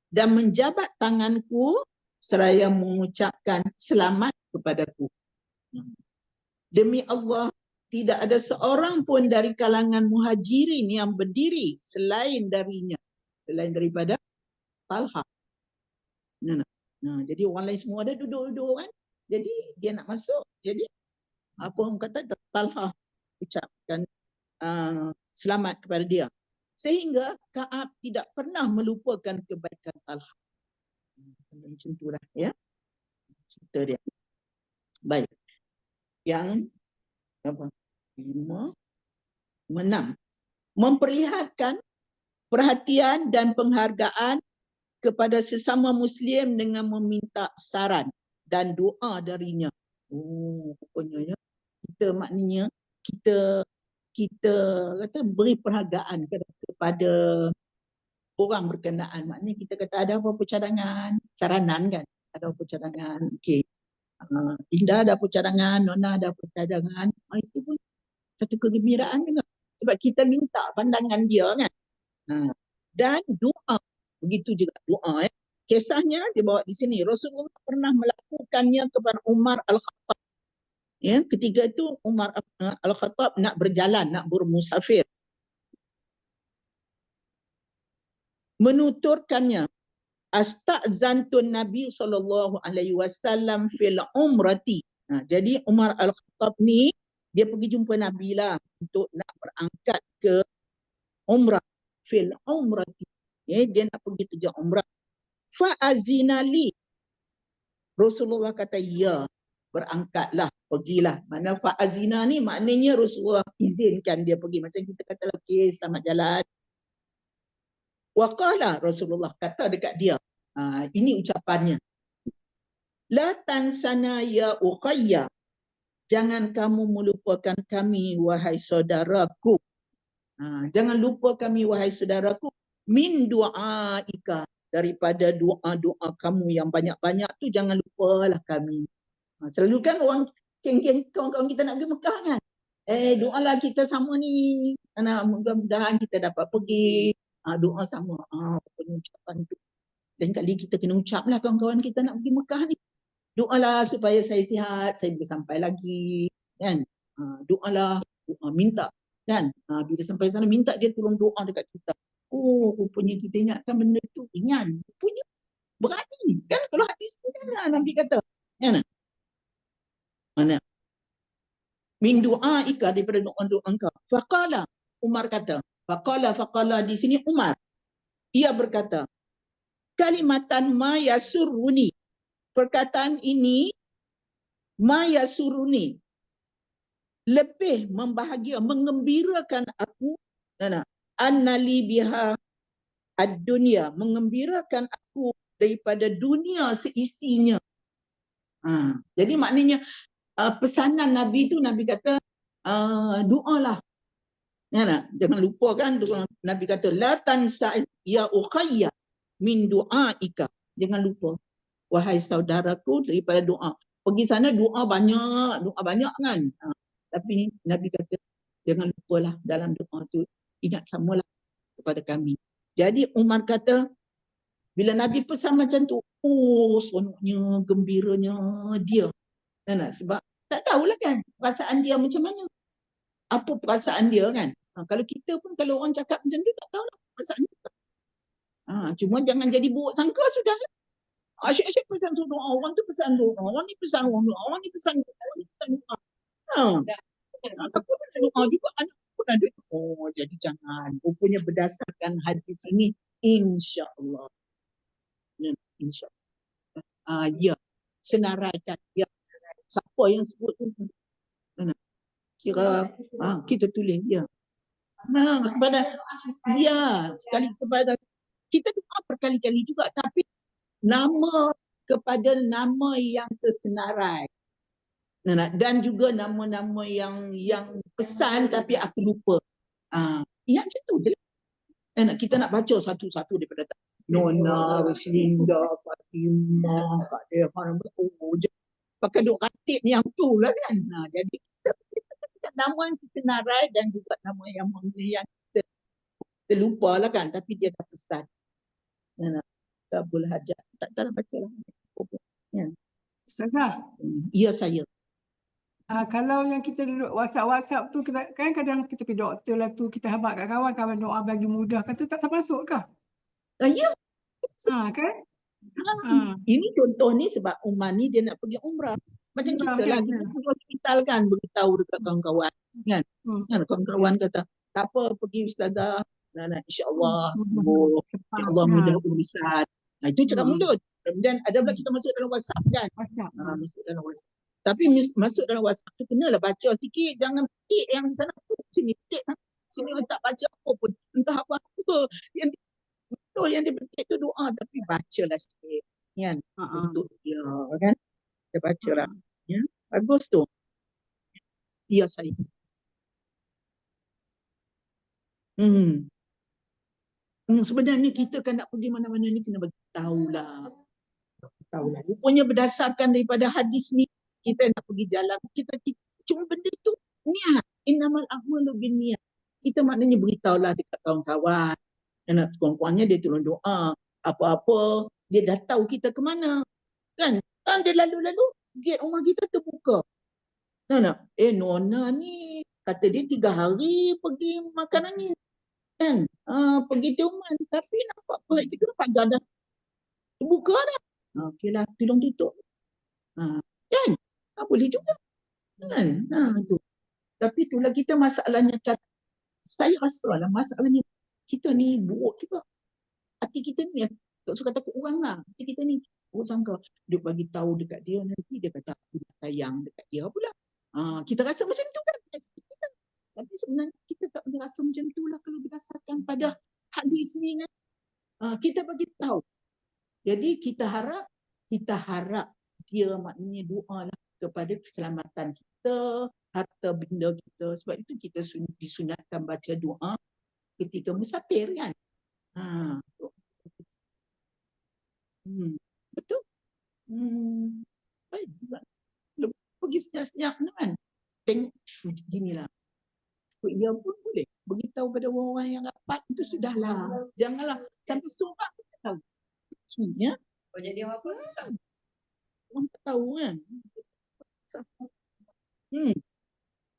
dan menjabat tanganku seraya mengucapkan selamat kepadaku. Demi Allah, tidak ada seorang pun dari kalangan muhajirin yang berdiri selain daripada Talha. Jadi orang lain semua ada duduk-duduk kan. Jadi dia nak masuk. Jadi apa orang kata, Talha ucapkan selamat kepada dia. Sehingga Ka'ab tidak pernah melupakan kebaikan Talha. Macam itulah ya. Cerita dia. Baik. Yang apa? 5, 6. Memperlihatkan perhatian dan penghargaan kepada sesama Muslim dengan meminta saran dan doa darinya. Rupanya ya. Kita maknanya kita kata beri perhargaan kepada orang berkenaan. Maknanya kita kata ada apa-apa cadangan, saranan kan. Ada apa cadangan, okey. Indah ada apa cadangan, Nona ada apa cadangan. Itu pun satu kegembiraan juga. Sebab kita minta pandangan dia kan. Dan doa. Begitu juga doa. Kisahnya dibawa di sini. Rasulullah pernah melakukannya kepada Umar Al-Khattab. Ya, ketika itu Umar Al-Khattab nak berjalan, nak bermusafir. Menuturkannya, astazantun Nabi SAW fil umrati. Jadi Umar Al-Khattab ni, dia pergi jumpa Nabi lah untuk nak berangkat ke umrah. Fil umrati. Ya, dia nak pergi kerja umrah. Fa'azinali. Rasulullah kata, ya, berangkatlah, pergilah. Mana fa'azina ni maknanya Rasulullah izinkan dia pergi. Macam kita kata, okey, selamat jalan. Waqala, Rasulullah kata dekat dia. Ini ucapannya. La tansana ya uqayya. Jangan kamu melupakan kami, wahai saudaraku. Jangan lupa kami, wahai saudaraku. Min du'aika. Daripada doa-doa kamu yang banyak-banyak tu, jangan lupalah kami. Selalu kan orang ceng-ceng kawan-kawan kita nak pergi Mekah kan. Doalah kita sama ni. Mudah-mudahan kita dapat pergi. Doa sama. Ucapan tu. Dan kali kita kena ucap lah kawan-kawan kita nak pergi Mekah ni. Doalah supaya saya sihat, saya boleh sampai lagi. Kan? Doalah, minta. Kan? Bila sampai sana, minta dia tolong doa dekat kita. Rupanya kita ingatkan benda tu. Ingat. Rupanya berani. Kan? Kalau hadis ni kan Nabi kata. Kan? Mana? Min du'aika, daripada doa-doa engkau. Faqala, Umar kata. Faqala di sini Umar. Ia berkata, kalimatan ma yasuruni. Perkataan ini ma yasuruni. Lebih membahagia, mengembirakan aku. Annali biha ad-dunya. Mengembirakan aku daripada dunia seisinya. Jadi maknanya pesanan Nabi tu, Nabi kata doalah. Jangan lupa kan, Nabi kata la tansa ya ukhayya min du'aika. Jangan lupa, wahai saudaraku, daripada doa. Pergi sana doa banyak kan. Tapi Nabi kata jangan lupalah dalam doa tu, ingat samalah kepada kami. Jadi Umar kata, bila Nabi pesan macam tu, seronoknya, gembiranya dia. Sebab tak tahulah kan perasaan dia macam mana. Apa perasaan dia kan. Kalau kita pun, kalau orang cakap macam tu, tak tahulah perasaan kita. Cuma jangan jadi buruk sangka, sudahlah. Asyik-asyik pesan tu doa. Orang tu pesan doa. Orang ni pesan doa. Orang ni pesan doa. Orang ni pesan doa. Aku pun ada doa juga, anak pun ada. Oh, jadi jangan. Rupanya berdasarkan hadis ini, insya-Allah. Ya, insya-Allah. Ya, senaraikan. Ya, siapa yang sebut tu? Mana? Kira kita tulis ya. Kepada sekali kepada kita doa berkali-kali juga, tapi nama kepada nama yang tersenarai. Dan juga nama-nama yang pesan tapi aku lupa. Yang macam tu je lah. Kita nak baca satu-satu daripada Nona, Roslinda, Fatimah, Kak Dehan, pakai duk ratib yang tu lah kan. Jadi kita nama yang tersenarai dan juga nama yang kita terlupa lah kan, tapi dia dah pesan. Kabul hajat. Tak tahu baca lah. Ustazah, Ya saya. kalau yang kita duduk WhatsApp tu, kan kadang kita pergi doktor lah tu, kita habaq kat kawan doa bagi mudah, kata tak termasuk kah? Ya. Kan? Ini contoh ni sebab Umar ni dia nak pergi umrah. Macam kita lah, kita pergi hospital kan, beritahu dekat kawan-kawan kan. Kawan-kawan kata, tak apa pergi ustazah, insya-Allah sembuh, insya-Allah mudah urusan. Itu cakap mulut. Kemudian ada pula kita masuk dalam WhatsApp kan. Masuk dalam WhatsApp. Tapi masuk dalam WhatsApp tu kenalah baca sikit, jangan petik yang di sana tu, sini petik sini tak baca apa pun. Entah apa-apa yang betul yang dia petik tu doa, tapi bacalah sikit kan. Untuk dia kan. Dia bacalah. Ya. Bagus tu. Ya saya. Sebenarnya kita kan nak pergi mana-mana ni kena bagi tahulah. Rupanya berdasarkan daripada hadis ni, kita nak pergi jalan, kita cuma benda tu niat. Innamal a'malu binniyat. Kita maknanya beritahulah dekat kawan-kawan. Kawan-kawannya dia tolong doa. Apa-apa dia dah tahu kita ke mana. Kan dia lalu-lalu gate rumah kita terbuka. Nona ni kata dia 3 hari pergi makanan ni. Kan? Pergi Tioman, tapi nampak apa itu pagar dah terbuka dah. Okeylah, tolong tutup. Kan? Boleh juga. Kan? Tu. Tapi itulah kita masalahnya, saya rasa lah masalahnya kita ni buruk juga. Hati kita ni, tak suka takut orang lah. Hati kita ni, sangka dia bagi tahu dekat dia, nanti dia kata aku sayang dekat dia pula. Kita rasa macam tu kan. Kita. Tapi sebenarnya kita tak boleh rasa macam tu lah kalau berdasarkan pada hadis ni kan. Kita bagi tahu. Jadi kita harap dia maknanya doa lah kepada keselamatan kita, harta benda kita. Sebab itu kita disunatkan baca doa ketika musafir kan. Betul? Baik. Pergi senyap-senyap kan. Tengok ginilah. Ia pun boleh beritahu pada orang yang rapat itu sudahlah. Janganlah sampai surat kita tahu. Maksudnya jadi apa? Orang tak tahu kan.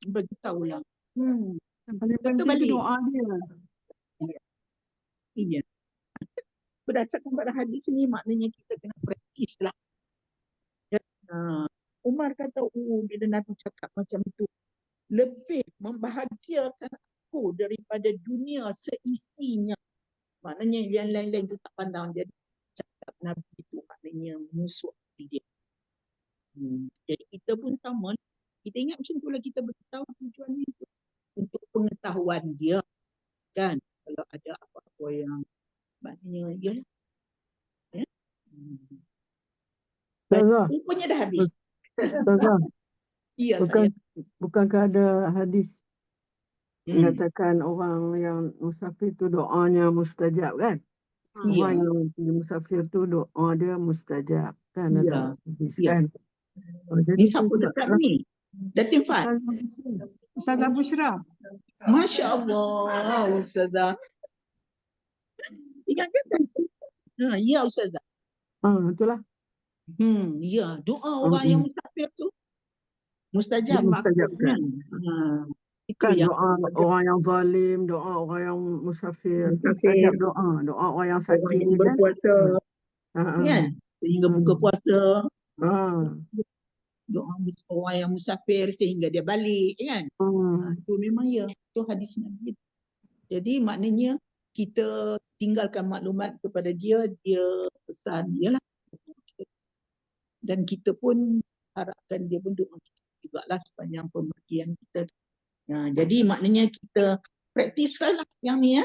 Bagi tahulah. Yang paling penting itu doa dia. Iya. Berdasarkan pada hadis ni maknanya kita kena praktis lah. Umar kata, bila Nabi cakap macam tu, lebih membahagiakan aku daripada dunia seisinya. Maknanya yang lain-lain tu tak pandang. Jadi cakap Nabi itu maknanya musuh hati dia. Jadi kita pun sama. Kita ingat macam tu lah, kita beritahu tujuannya itu untuk pengetahuan dia. Kan? Kalau ada apa-apa yang maknanya ialah. Ya? Rupanya dah habis. Ya, bukankah ada hadis mengatakan orang yang musafir tu doanya mustajab kan? Orang yang pergi musafir tu doa dia mustajab kan? Ada hadis kan? Jadi siapa dekat ni? Datin Fat? Ustazah Bushra. Masya Allah, Ustazah. Ingatkan? Ya, Ustazah. Itulah. Ya, doa orang yang musafir tu mustajab. Mustajab kan? Itu yang doa orang yang zalim, doa orang yang musafir. Mustajab doa orang yang sakit orang yang berpuasa. Kan? Sehingga buka puasa. doa orang yang musafir sehingga dia balik kan. Itu memang ya, itu hadis Nabi. Jadi maknanya kita tinggalkan maklumat kepada dia, dia pesan dia lah. Dan kita pun harapkan dia pun doa kita jugalah sepanjang pemergian kita. Jadi maknanya kita praktiskanlah yang ni ya.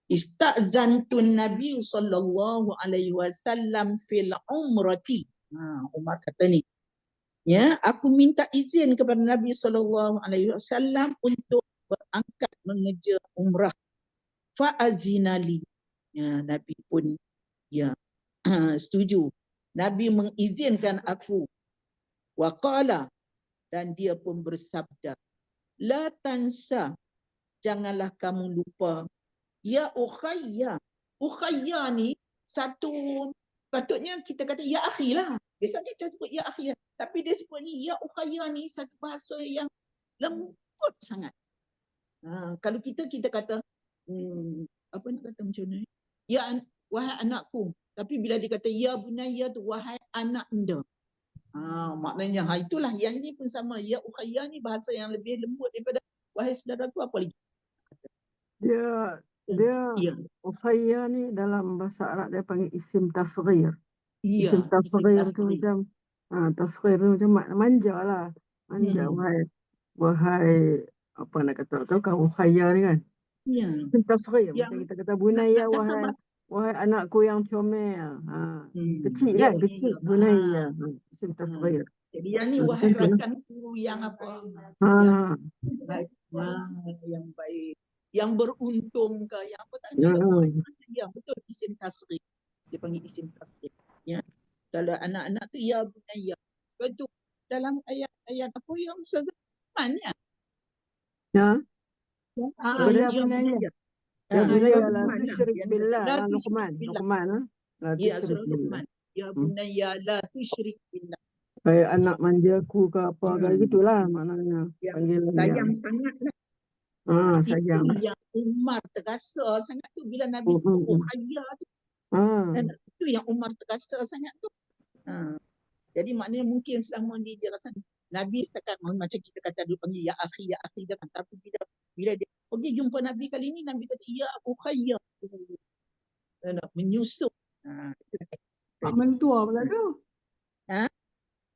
Istazantun Nabi sallallahu alaihi wasallam fil umrati. Umar kata ni. Ya, aku minta izin kepada Nabi sallallahu alaihi wasallam untuk berangkat mengejar umrah. Fa azinali. Ya, Nabi pun ya setuju. Nabi mengizinkan aku. Wa qala, dan dia pun bersabda, la tansa, janganlah kamu lupa. Ya ukhayya. Ukhayya ni satu, patutnya kita kata ya akhi lah. Biasa kita sebut ya akhi lah. Tapi dia sebut ni ya ukhayya ni satu bahasa yang lembut sangat. Kalau kita kata apa nak kata macam mana? Ya wahai anakku. Tapi bila dia kata ya bunayya tu wahai anak anda. Maknanya itulah yang ni pun sama. Ya ukhayya ni bahasa yang lebih lembut daripada wahai saudaraku, apa lagi? Dia ukhayya ni dalam bahasa Arab dia panggil isim tasghir. Iya, Isim tasghir tu macam tasghir tu macam manja lah. Manja wahai apa nak kata tu kau ukhayya ni kan. Iya. Isim tasghir macam kita kata bunayya wahai anakku yang comel. Kecil kan, kecil bunayya. Isim tasghir. Jadi yang ni wahai rakanku yang apa? Yang baik. Yang beruntung ke, yang apa tak ada. Ya, betul, isim tasghir. Dia panggil isim tasghir. Ya. Kalau anak-anak tu ya bunayya. Sebab tu dalam ayat-ayat apa yang Ustazah ya? Ya Ya bunayya. bunayya la tusyrik billah. Luqman. Ya surah Luqman. Ya bunayya la tusyrik billah. Kayak anak manjaku ke apa kayak gitulah maknanya. Panggilan sayang sangat lah. Sayang. Itu yang Umar terasa sangat tu bila Nabi sebut ukhayya tu. Itu yang Umar terasa sangat tu. Jadi maknanya mungkin selama ni dia rasa Nabi setakat macam kita kata dulu panggil ya akhi kan. Tapi bila dia pergi jumpa Nabi kali ni, Nabi kata ya ukhayya. Menyusup. Pak mentua pula tu.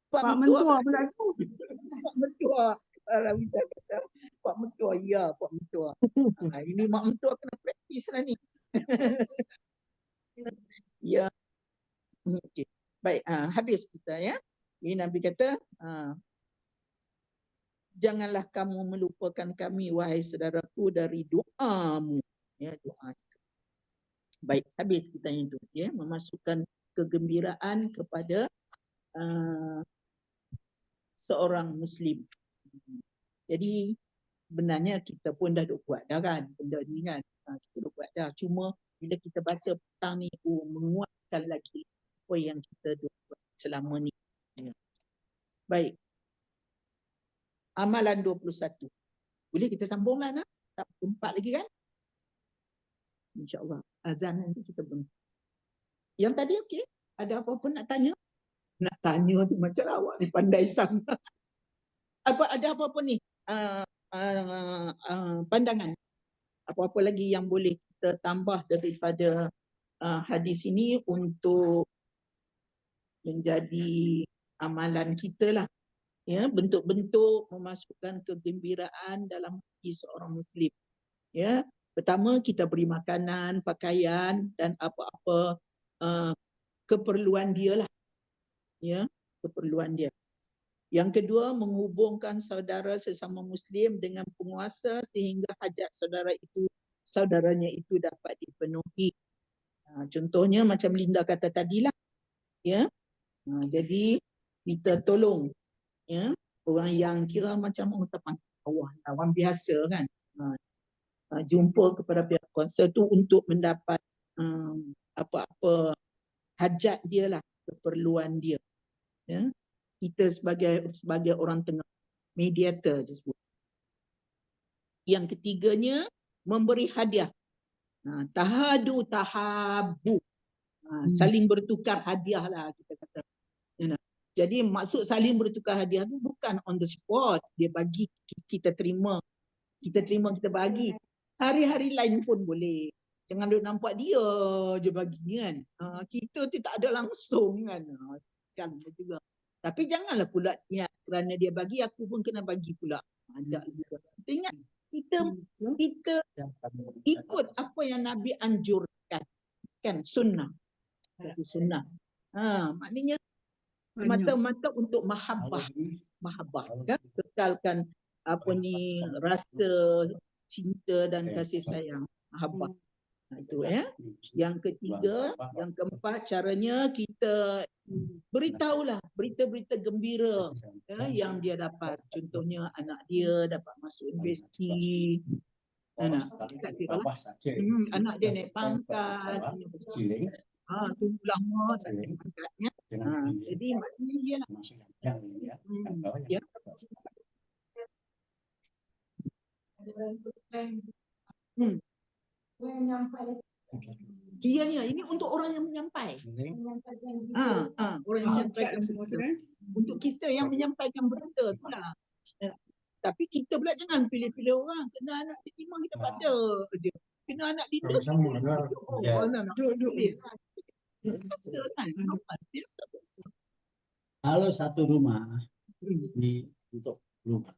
Pak mentua pula tu. Pak mentua. Rawita kata Pak mentua, ya Pak mentua. Ini mak mentua kena praktis lah ni. Ya. Okay. Baik, habis kita ya. Ini Nabi kata, janganlah kamu melupakan kami wahai saudaraku dari doamu. Ya, doa itu. Baik, habis kita itu ya, memasukkan kegembiraan kepada seorang muslim. Jadi sebenarnya kita pun dah buat dah kan benda ni kan. Kita dah buat dah. Cuma bila kita baca petang ni menguatkan lagi apa yang kita buat selama ni. Ya. Baik. Amalan 21. Boleh kita sambunglah nak? Tak 4 lagi kan? InsyaAllah. Azan nanti kita berhenti. Yang tadi okey? Ada apa-apa nak tanya? Nak tanya tu macam awak ni pandai sangat. Ada apa-apa ni? Pandangan. Apa-apa lagi yang boleh kita tambah daripada hadis ini untuk menjadi amalan kita lah. Ya, bentuk-bentuk memasukkan kegembiraan dalam hati seorang muslim. Ya, pertama kita beri makanan, pakaian dan apa-apa keperluan dia lah. Ya, keperluan dia. Yang kedua, menghubungkan saudara sesama muslim dengan penguasa sehingga hajat saudaranya itu dapat dipenuhi. Contohnya macam Linda kata tadilah. Ya. Jadi kita tolong ya orang yang kira macam orang biasa kan. Jumpa kepada pihak kuasa tu untuk mendapat apa-apa hajat dia lah, keperluan dia. Ya. Kita sebagai orang tengah, mediator disebut. Yang ketiganya, memberi hadiah. Tahabu. Saling bertukar hadiah lah kita kata. Jadi maksud saling bertukar hadiah tu bukan on the spot. Dia bagi, kita terima. Kita terima, kita bagi. Hari-hari lain pun boleh. Jangan duk nampak dia je bagi kan. Kita tu tak ada langsung kan. Kan juga. Tapi janganlah pula niat kerana dia bagi, aku pun kena bagi pula. Ada juga. Kita ingat, kita ikut apa yang Nabi anjurkan. Kan sunnah. Satu sunnah. Maknanya Banyak. mata-mata untuk mahabbah kan, kekalkan apa ni, rasa cinta dan kasih sayang, mahabbah. Itu ya. Yang ketiga, yang keempat, caranya kita beritahulah berita-berita gembira yang dia dapat. Contohnya anak dia dapat masuk universiti, tak kira lah. Anak dia naik pangkat, tunggu lama tak naik pangkatnya. Jadi maknanya dia lah. Ya. Ianya, ini untuk orang yang menyampai. Orang yang menyampaikan berita. Untuk kita yang menyampaikan berita tu lah. Tapi kita pula jangan pilih-pilih orang. Kena anak terima kita pada je. Kena anak dinda kita. Duduk. Biasa kan. Biasa. Kalau satu rumah di untuk rumah.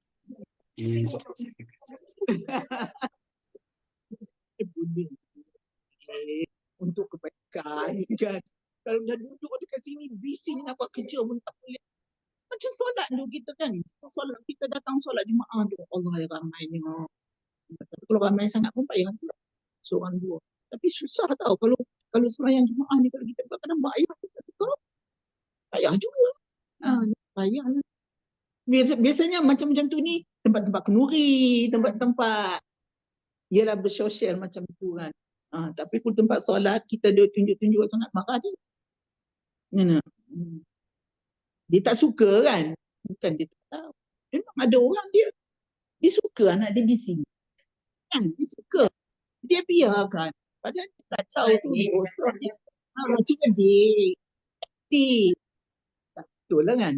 Untuk kebaikan kan. Kalau dah duduk dekat sini bising nak buat kerja pun tak boleh. Macam solat dulu kita kan. Solat kita datang solat jemaah tu. Allah yang ramainya. Kalau ramai sangat pun payah pula. Seorang dua. Tapi susah tau kalau sembahyang jemaah ni, kalau kita buat kadang bayar kita tukar. Payah juga. Payah lah. Biasanya macam-macam tu ni tempat-tempat kenuri, tempat-tempat ialah bersosial macam tu kan. Tapi kalau tempat solat kita dia tunjuk-tunjuk sangat, marah dia. Dia tak suka kan. Bukan dia tak tahu. Memang ada orang dia suka anak dia bising. Kan? Dia suka. Dia biarkan. Padahal dia tak tahu tu dosa dia. Macam adik. Tak betul lah kan.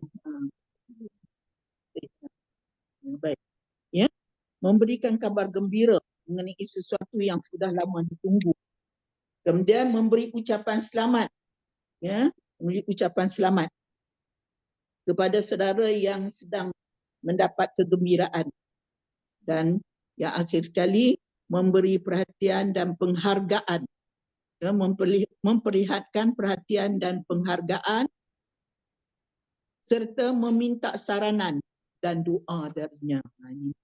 Baik. Ya. Memberikan kabar gembira mengenai sesuatu yang sudah lama ditunggu. Kemudian memberi ucapan selamat. Ya. Memberi ucapan selamat kepada saudara yang sedang mendapat kegembiraan. Dan yang akhir sekali, memberi perhatian dan penghargaan. Ya, memperlihatkan perhatian dan penghargaan serta meminta saranan dan doa darinya. Ini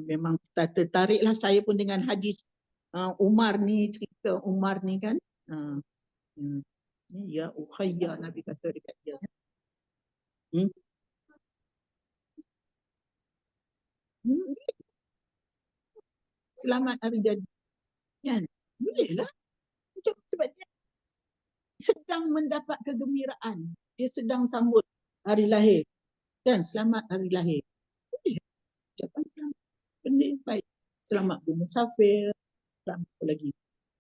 memang kita tertariklah, saya pun dengan hadis Umar ni, cerita Umar ni kan. Ya ukhayya, Nabi kata dekat dia. Selamat hari jadi. Kan? Bolehlah. Sebab dia sedang mendapat kegembiraan. Dia sedang sambut hari lahir. Kan? Selamat hari lahir. Boleh. Ucapan selamat. Benda yang baik. Selamat bermusafir. Selamat apa lagi.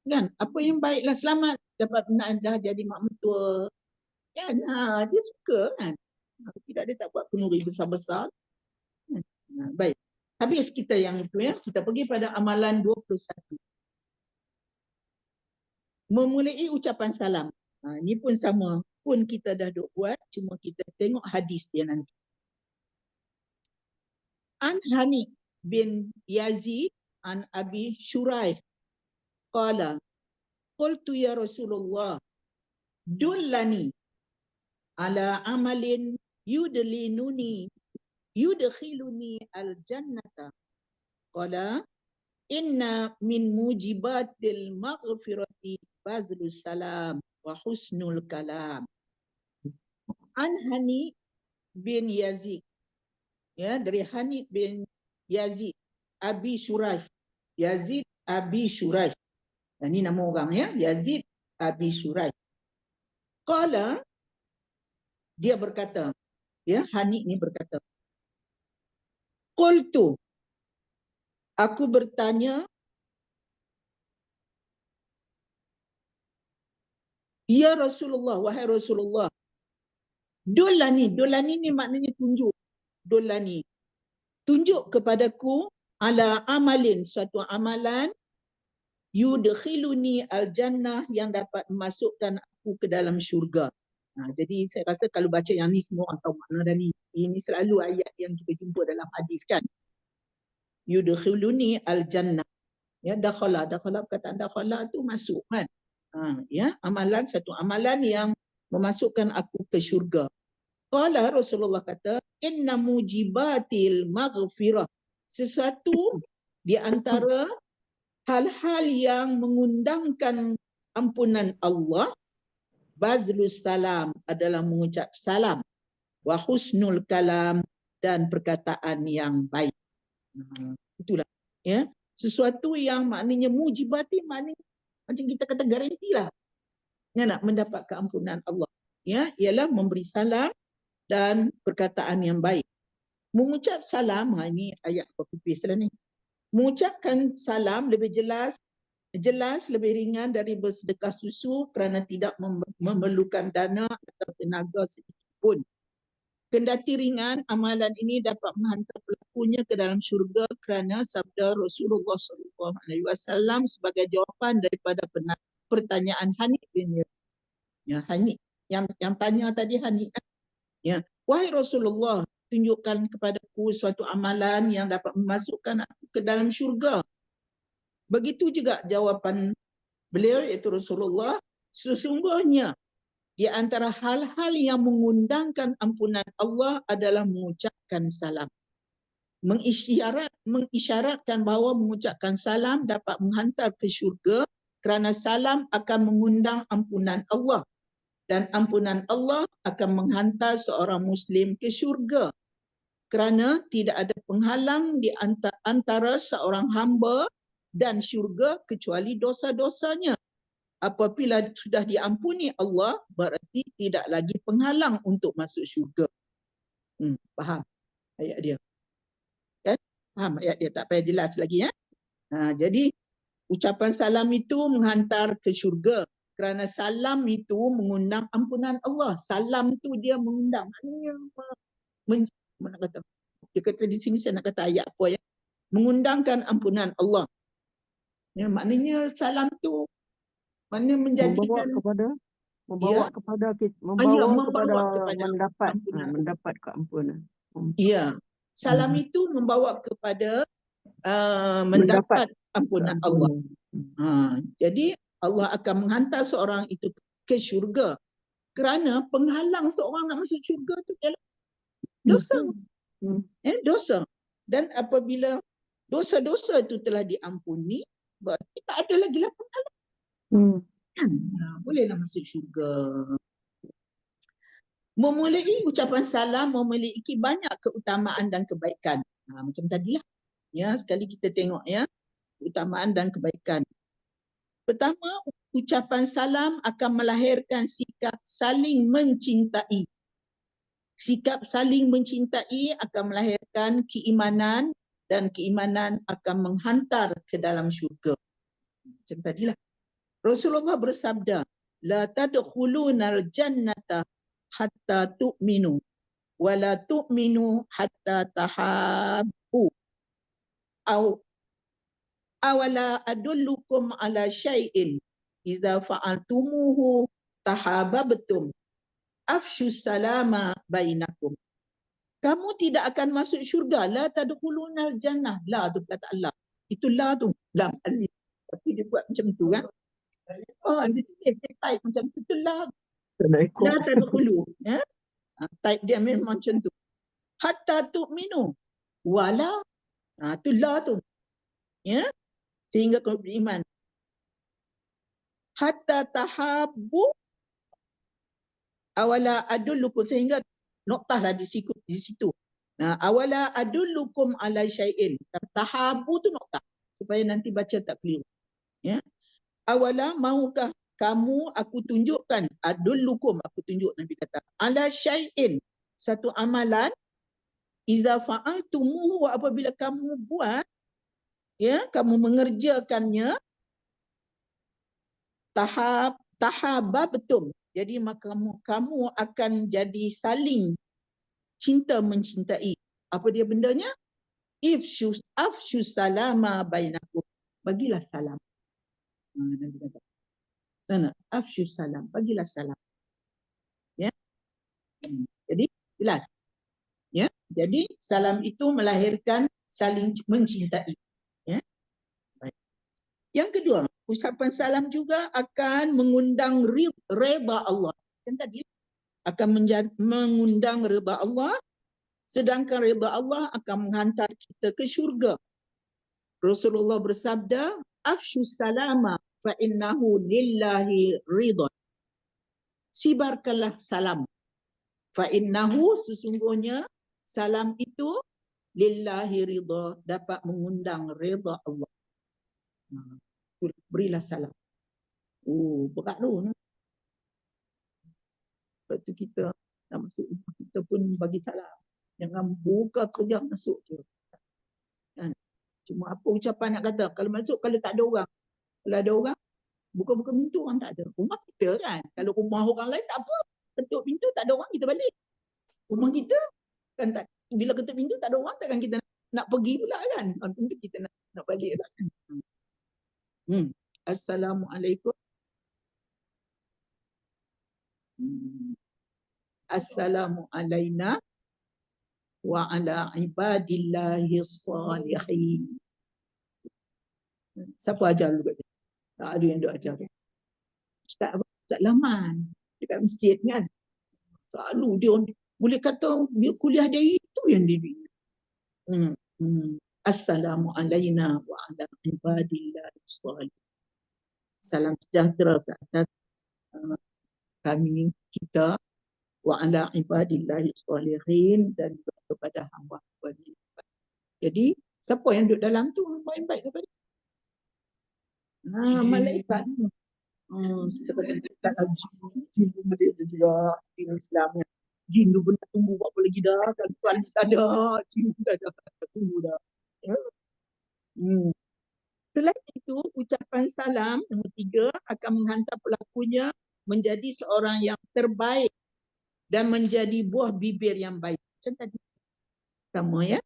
Kan? Apa yang baiklah, selamat dapat dah jadi mak mentua. Kan? Dia suka kan? Tidak, dia tak buat kenuri besar-besar. Baik. Habis kita yang itu ya. Kita pergi pada amalan 21. Memulai ucapan salam. Ini pun sama. Pun kita dah duk buat. Cuma kita tengok hadis dia nanti. An Hani bin Yazid an Abi Shuraih. Qala. Qultu ya Rasulullah. Dullani. Ala amalin yudkhiluni al-jannata. Qala inna min mujibatil maghfirati bazlus salam wa husnul kalam. An Hani bin Yazid. Ya, dari Hani bin Yazid Abi Shuraih. Yazid Abi Shuraih. Ini nama orang ya, Yazid Abi Shuraih. Qala, dia berkata, ya, Hani ini berkata, qultu, aku bertanya, ya Rasulullah, wahai Rasulullah, Dolani ni maknanya tunjuk. Dolani. Tunjuk kepadaku ala amalin, suatu amalan yudkhiluni al-jannah, yang dapat memasukkan aku ke dalam syurga. Jadi saya rasa kalau baca yang ni semua orang tahu makna dah ni. Ini selalu ayat yang kita jumpa dalam hadis kan. Yudkhiluni al-jannah. Ya, dakhala perkataan dakhala tu masuk kan. Ya, amalan, satu amalan yang memasukkan aku ke syurga. Qala, Rasulullah kata, inna mujibatil maghfirah. Sesuatu di antara hal-hal yang mengundangkan ampunan Allah, bazlus salam, adalah mengucap salam, wa husnul kalam, dan perkataan yang baik. Itulah ya, sesuatu yang maknanya mujibati, maknanya macam kita kata garanti lah nak mendapat keampunan Allah. Ya, ialah memberi salam dan perkataan yang baik. Mengucap salam, ini ayat pepis lah ni. Mengucapkan salam lebih jelas, lebih ringan dari bersedekah susu kerana tidak memerlukan dana atau tenaga sedikit pun. Kendati ringan, amalan ini dapat menghantar pelakunya ke dalam syurga kerana sabda Rasulullah SAW sebagai jawapan daripada pertanyaan Hanif bin Yahya. Ya, Hanif yang tanya tadi, Hanif. Ya, wahai Rasulullah, tunjukkan kepadaku suatu amalan yang dapat memasukkan aku ke dalam syurga. Begitu juga jawapan beliau, iaitu Rasulullah, sesungguhnya di antara hal-hal yang mengundangkan ampunan Allah adalah mengucapkan salam. Mengisyaratkan bahawa mengucapkan salam dapat menghantar ke syurga kerana salam akan mengundang ampunan Allah. Dan ampunan Allah akan menghantar seorang Muslim ke syurga. Kerana tidak ada penghalang di antara seorang hamba dan syurga kecuali dosa-dosanya. Apabila sudah diampuni Allah, berarti tidak lagi penghalang untuk masuk syurga. Faham ayat dia? Kan? Faham ayat dia? Tak payah jelas lagi ya. Jadi ucapan salam itu menghantar ke syurga. Kerana salam itu mengundang ampunan Allah. Salam tu dia mengundang. Mana kata? Dia kata di sini, saya nak kata ayat apa ya? Mengundangkan ampunan Allah. Ya, maknanya salam tu mana menjadikan membawa kepada mendapat keampunan. Ya, salam itu membawa kepada mendapat ampunan Allah. Jadi Allah akan menghantar seorang itu ke syurga kerana penghalang seorang nak masuk syurga tu ialah dosa. Dosa. Dan apabila dosa-dosa itu telah diampuni, berarti tak ada lagi lah penghalang. Kan? Bolehlah masuk syurga. Memulai ucapan salam memiliki banyak keutamaan dan kebaikan. Macam tadilah. Ya, sekali kita tengok ya, keutamaan dan kebaikan. Pertama, ucapan salam akan melahirkan sikap saling mencintai. Sikap saling mencintai akan melahirkan keimanan, dan keimanan akan menghantar ke dalam syurga. Macam tadilah. Rasulullah bersabda, la tadkhulunal jannata hatta tu'minu wa la tu'minu hatta tahabbu. Awala adullukum ala syai'in idza fa'altumuhu tahabbtum afshus salama bainakum. Kamu tidak akan masuk syurga. La tadkhulunal jannah. La tu kata Allah. Itu la tu. La alif. Tapi dia buat macam tu kan. Dia type macam tu. Itu la. La tadkhulu. Ya? Type dia memang macam tu. Hatta tu'minu. Wala. Tu la tu. Ya? Sehingga kamu beriman. Hatta tahabbu. Awala adullukum, sehingga noktah lah di situ. Awala adullukum ala syai'in. Tahabu tu noktah supaya nanti baca tak keliru. Ya. Awala, maukah kamu aku tunjukkan, adullukum aku tunjuk, Nabi kata, ala syai'in, satu amalan, iza fa'altumuhu, apabila kamu buat, ya, kamu mengerjakannya, tahababtum, Jadi maka kamu akan jadi saling cinta mencintai. Apa dia bendanya? Afshu salama bainakum. Bagilah salam. Nabi kata. Sana, afshu salam. Bagilah salam. Ya. Jadi jelas. Ya. Jadi salam itu melahirkan saling mencintai. Ya. Baik. Yang kedua, ucapan salam juga akan mengundang redha Allah. Kan tadi akan mengundang redha Allah, sedangkan redha Allah akan menghantar kita ke syurga. Rasulullah bersabda, afshu salama fa innahu lillahi ridha. Sibarkanlah salam. Fa innahu, sesungguhnya salam itu lillahi ridha, dapat mengundang redha Allah. Berilah salam. Oh, berat tu. Lepas tu kita nak masuk rumah, kita pun bagi salam. Jangan buka kerja masuk je. Kan? Cuma apa ucapan nak kata? Kalau masuk, kalau tak ada orang. Kalau ada orang, buka-buka pintu orang tak ada. Rumah kita kan. Kalau rumah orang lain tak apa. Ketuk pintu tak ada orang, kita balik. Rumah kita kan tak. Bila ketuk pintu tak ada orang, takkan kita nak pergi pula kan. Tentu kita nak balik lah kan. Assalamualaikum. Assalamu alayna wa ala ibadillahi salihin. Siapa ajar dulu kat dia? Tak ada yang duk ajar dia. Ustaz Laman dekat masjid kan. Selalu dia boleh kata dia kuliah dia itu yang dia buat. Assalamu alayna wa ala ibadillahi salihin. Salam sejahtera ke atas kami, kita, wa ala ibadillahi salihin, dan kepada hamba-hamba ni. Jadi siapa yang duduk dalam tu baik-baik kepada malaikat. Kita kata tak jin pun ada juga jin Islam ni. Jin tu pun nak tunggu apa lagi dah. Kalau Tuhan tak ada, jin pun tak ada. Tunggu dah. Selain itu, ucapan salam nombor 3 akan menghantar pelakunya menjadi seorang yang terbaik dan menjadi buah bibir yang baik. Macam tadi. Sama ya.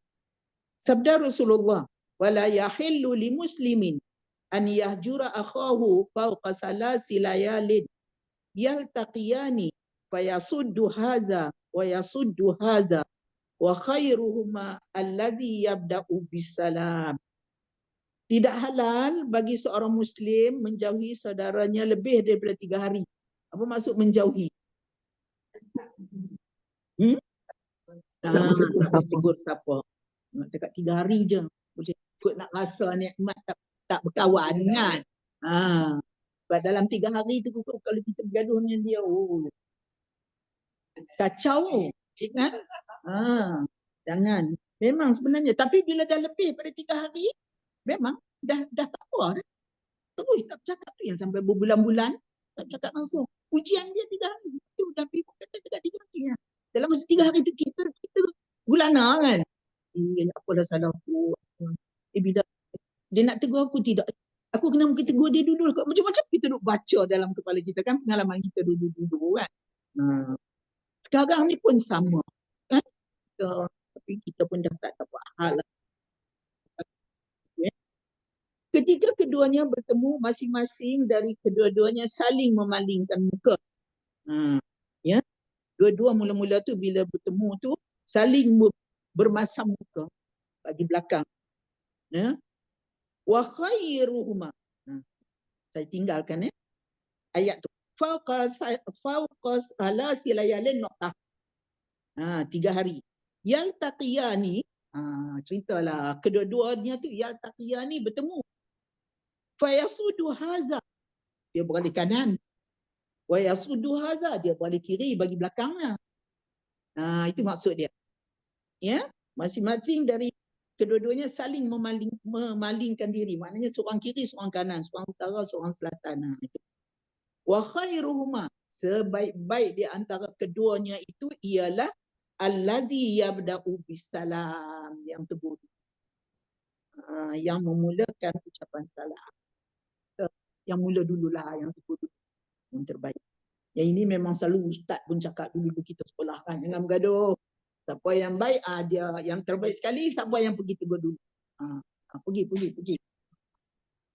Sabda Rasulullah, wala yahillu li muslimin an yahjura akhahu fawqa salasi layalin yaltaqiyani fayasuddu haza wa yasuddu haza wa khairuhuma alladhi yabda'u bisalam. Tidak halal bagi seorang muslim menjauhi saudaranya lebih daripada 3 hari. Apa maksud menjauhi? Tegur siapa? Dekat 3 hari je. Boleh ikut nak rasa nikmat tak berkawan kan. Sebab dalam 3 hari tu kalau kita bergaduh dengan dia, kacau kan. Jangan. Memang sebenarnya. Tapi bila dah lebih pada 3 hari, memang dah tak apa. Terus tak bercakap tu yang sampai berbulan-bulan tak bercakap langsung. Ujian dia 3 hari. Itu dah pergi kata dekat 3 hari. Dalam masa 3 hari tu kita gulana kan. Apa dah salah aku. Bila dia nak tegur aku, tidak. Aku kena mungkin tegur dia dulu. Macam-macam kita duk baca dalam kepala kita kan. Pengalaman kita dulu kan. Sekarang ni pun sama. Kan? Tapi kita pun dah tak dapat hal lah. Ketika keduanya bertemu, masing-masing dari kedua-duanya saling memalingkan muka. Ya, dua-dua mula-mula tu bila bertemu tu saling bermasam muka bagi belakang. Ya. Wa khairuhuma. Saya tinggalkan ya ayat tu. Fawqas ala silayalin noktah. 3 hari. Yaltaqiyani, ceritalah kedua-duanya tu yaltaqiyani bertemu. Fayasudu haza, dia beralih kanan. Wa yasudu haza, dia beralih kiri bagi belakangnya. Itu maksud dia. Ya, masing-masing dari kedua-duanya saling memalingkan diri. Maknanya seorang kiri, seorang kanan, seorang utara, seorang selatan. Wa khairuhuma, sebaik-baik di antara keduanya itu ialah alladhi yabda'u bisalam, yang tegur. Yang memulakan ucapan salam. Yang mula dululah, yang tegur dulu. Yang terbaik. Yang ini memang selalu ustaz pun cakap dulu kita sekolah kan, jangan bergaduh. Siapa yang baik, dia yang terbaik sekali, siapa yang pergi tegur dulu. Pergi.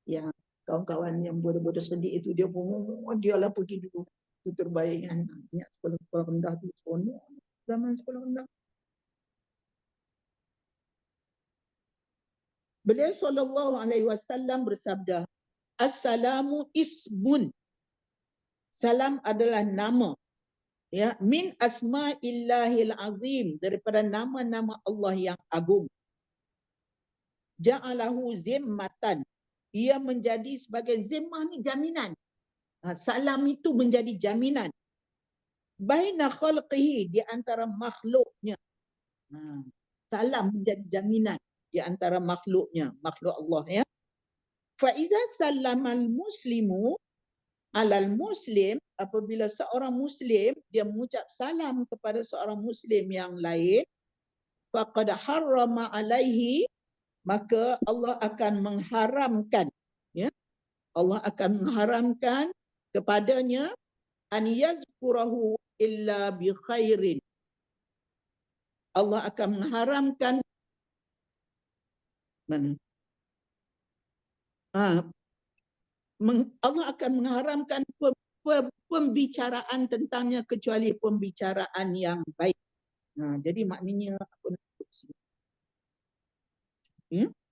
Yang kawan-kawan yang bodoh-bodoh sedih itu, dia pun dialah pergi dulu. Itu terbaik kan. Ingat sekolah-sekolah rendah tu, zaman sekolah rendah. Beliau SAW bersabda, Assalamu ismun. Salam adalah nama. Ya, min asma'illahil azim, daripada nama-nama Allah yang agung. Ja'alahu zimmatan. Ia menjadi sebagai zimmah ni jaminan. Salam itu menjadi jaminan. Baina khalqihi, di antara makhluknya. Salam menjadi jaminan di antara makhluknya, makhluk Allah ya. Fa iza sallamal muslimu alal muslim, apabila seorang muslim dia mengucap salam kepada seorang muslim yang lain, faqad harrama alaihi, maka Allah akan mengharamkan, ya, Allah akan mengharamkan kepadanya an yazkurahu illa bi khairin. Allah akan mengharamkan Allah akan mengharamkan pembicaraan tentangnya kecuali pembicaraan yang baik. Jadi maknanya apa maksud?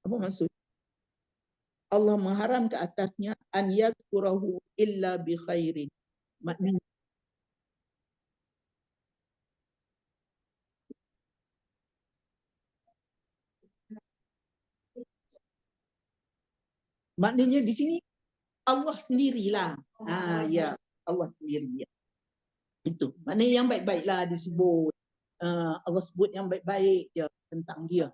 Apa maksud? Allah mengharam ke atasnya an yazkurahu illa bi khairin. Maknanya di sini Allah sendirilah. Ya, Allah sendiri. Ya. Itu. Maknanya yang baik-baiklah disebut. Allah sebut yang baik-baik je tentang dia.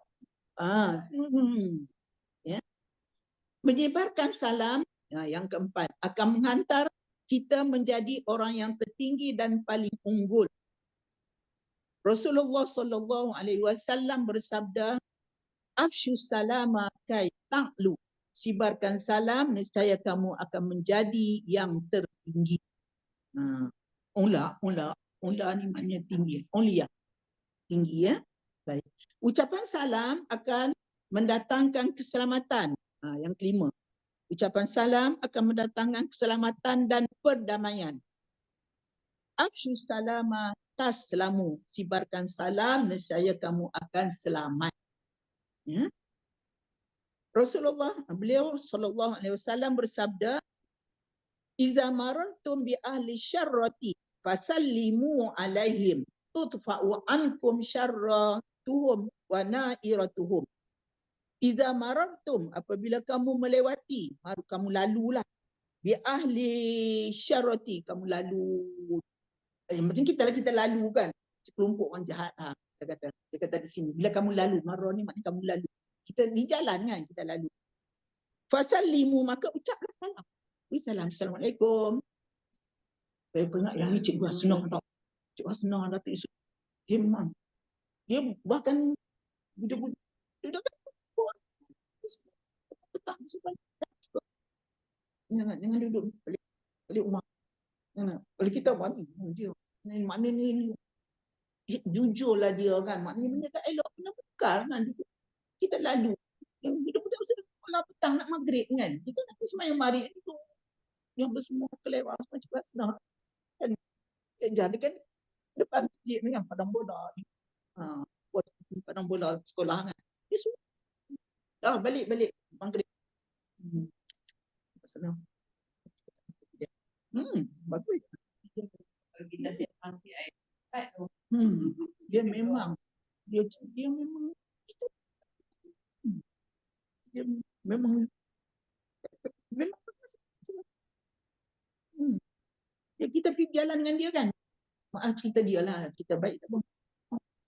Ya. Menyebarkan salam, yang keempat, akan menghantar kita menjadi orang yang tertinggi dan paling unggul. Rasulullah SAW bersabda, afshu salama kai ta'lu. Sibarkan salam, nescaya kamu akan menjadi yang tertinggi. Ula ni maknanya tinggi. Ulia, tinggi ya. Baik. Ucapan salam akan mendatangkan keselamatan. Yang kelima. Ucapan salam akan mendatangkan keselamatan dan perdamaian. Afshu salama taslamu. Sibarkan salam, nescaya kamu akan selamat. Ya. Beliau SAW bersabda, Iza marantum bi ahli syarrati fasallimu alaihim tutfa'u ankum syarratuhum wa nairatuhum. Iza marantum, apabila kamu melewati, kamu lalulah, bi ahli syarrati, kamu lalu. Macam kita lalu kan, sekelompok orang jahat. Dia kata di sini, bila kamu lalu, marah ni maknanya kamu lalu. Kita di jalan kan, kita lalu. Fasallimu, maka ucaplah salam. Salam, Assalamualaikum. Saya pernah yang ni Cikgu Hasnah tau. Cikgu Hasnah Datuk Yusof. Dia memang, dia bahkan budak-budak petang sebab jangan duduk balik rumah. Kalau kita buat ni, dia makna ni jujurlah dia kan. Maknanya benda tak elok, kena bekar kan. Kita lalu. Budak-budak sudah sekolah petang nak maghrib kan. Kita nak sembahyang maghrib tu. Yang bersemua kelewat semua cepat senang. Kan jadi kan depan masjid ni kan padang bola ni. Buat padang bola sekolah kan. Dia semua balik maghrib. Senang. Bagus. Dia memang dia memang itu. Dia memang ya, kita pergi jalan dengan dia kan. Maaf cerita dia lah, kita baik tak apa.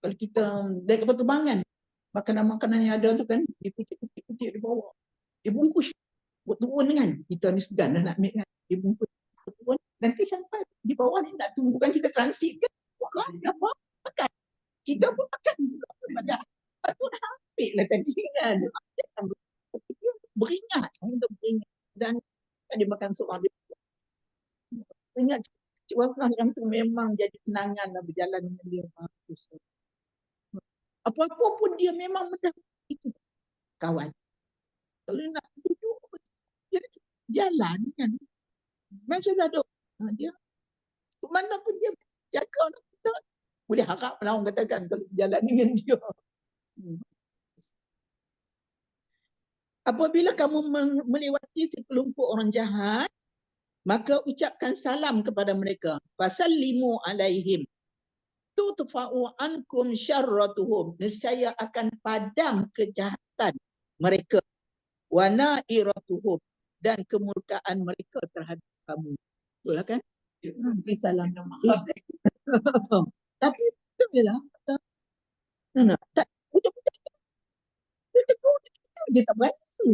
Kalau kita dari kapal terbang kan, makanan-makanan yang ada tu kan, dia kutip dia bawa. Dia bungkus. Buat turun kan. Kita ni segan dah nak ambil kan. Dia bungkus. Turun. Nanti sampai di bawah ni nak tunggu kan kita transit kan. Apa? Makan. Kita pun makan. Lepas tu dah ambil lah tadi kan. Dia beringat. Dan dia makan seorang dia. Ingat Waslah yang tu memang jadi kenangan lah berjalan dengan dia. Bagus. Apa-apa pun dia memang mendahului kita. Kawan. Kalau nak duduk, dia jalan kan. Macam Zadok. Dia ke mana pun dia jaga anak kita. Boleh harap lah orang katakan kalau berjalan dengan dia. Apabila kamu melewati sekelompok orang jahat, maka ucapkan salam kepada mereka. Fasallimu alaihim. Tutfa'u ankum syarratuhum. Nescaya akan padam kejahatan mereka. Wa na'iratuhum. Dan kemurkaan mereka terhadap kamu. Betul lah kan? Beri salam. Tapi betul je lah. Tak. Budak-budak je tak berani.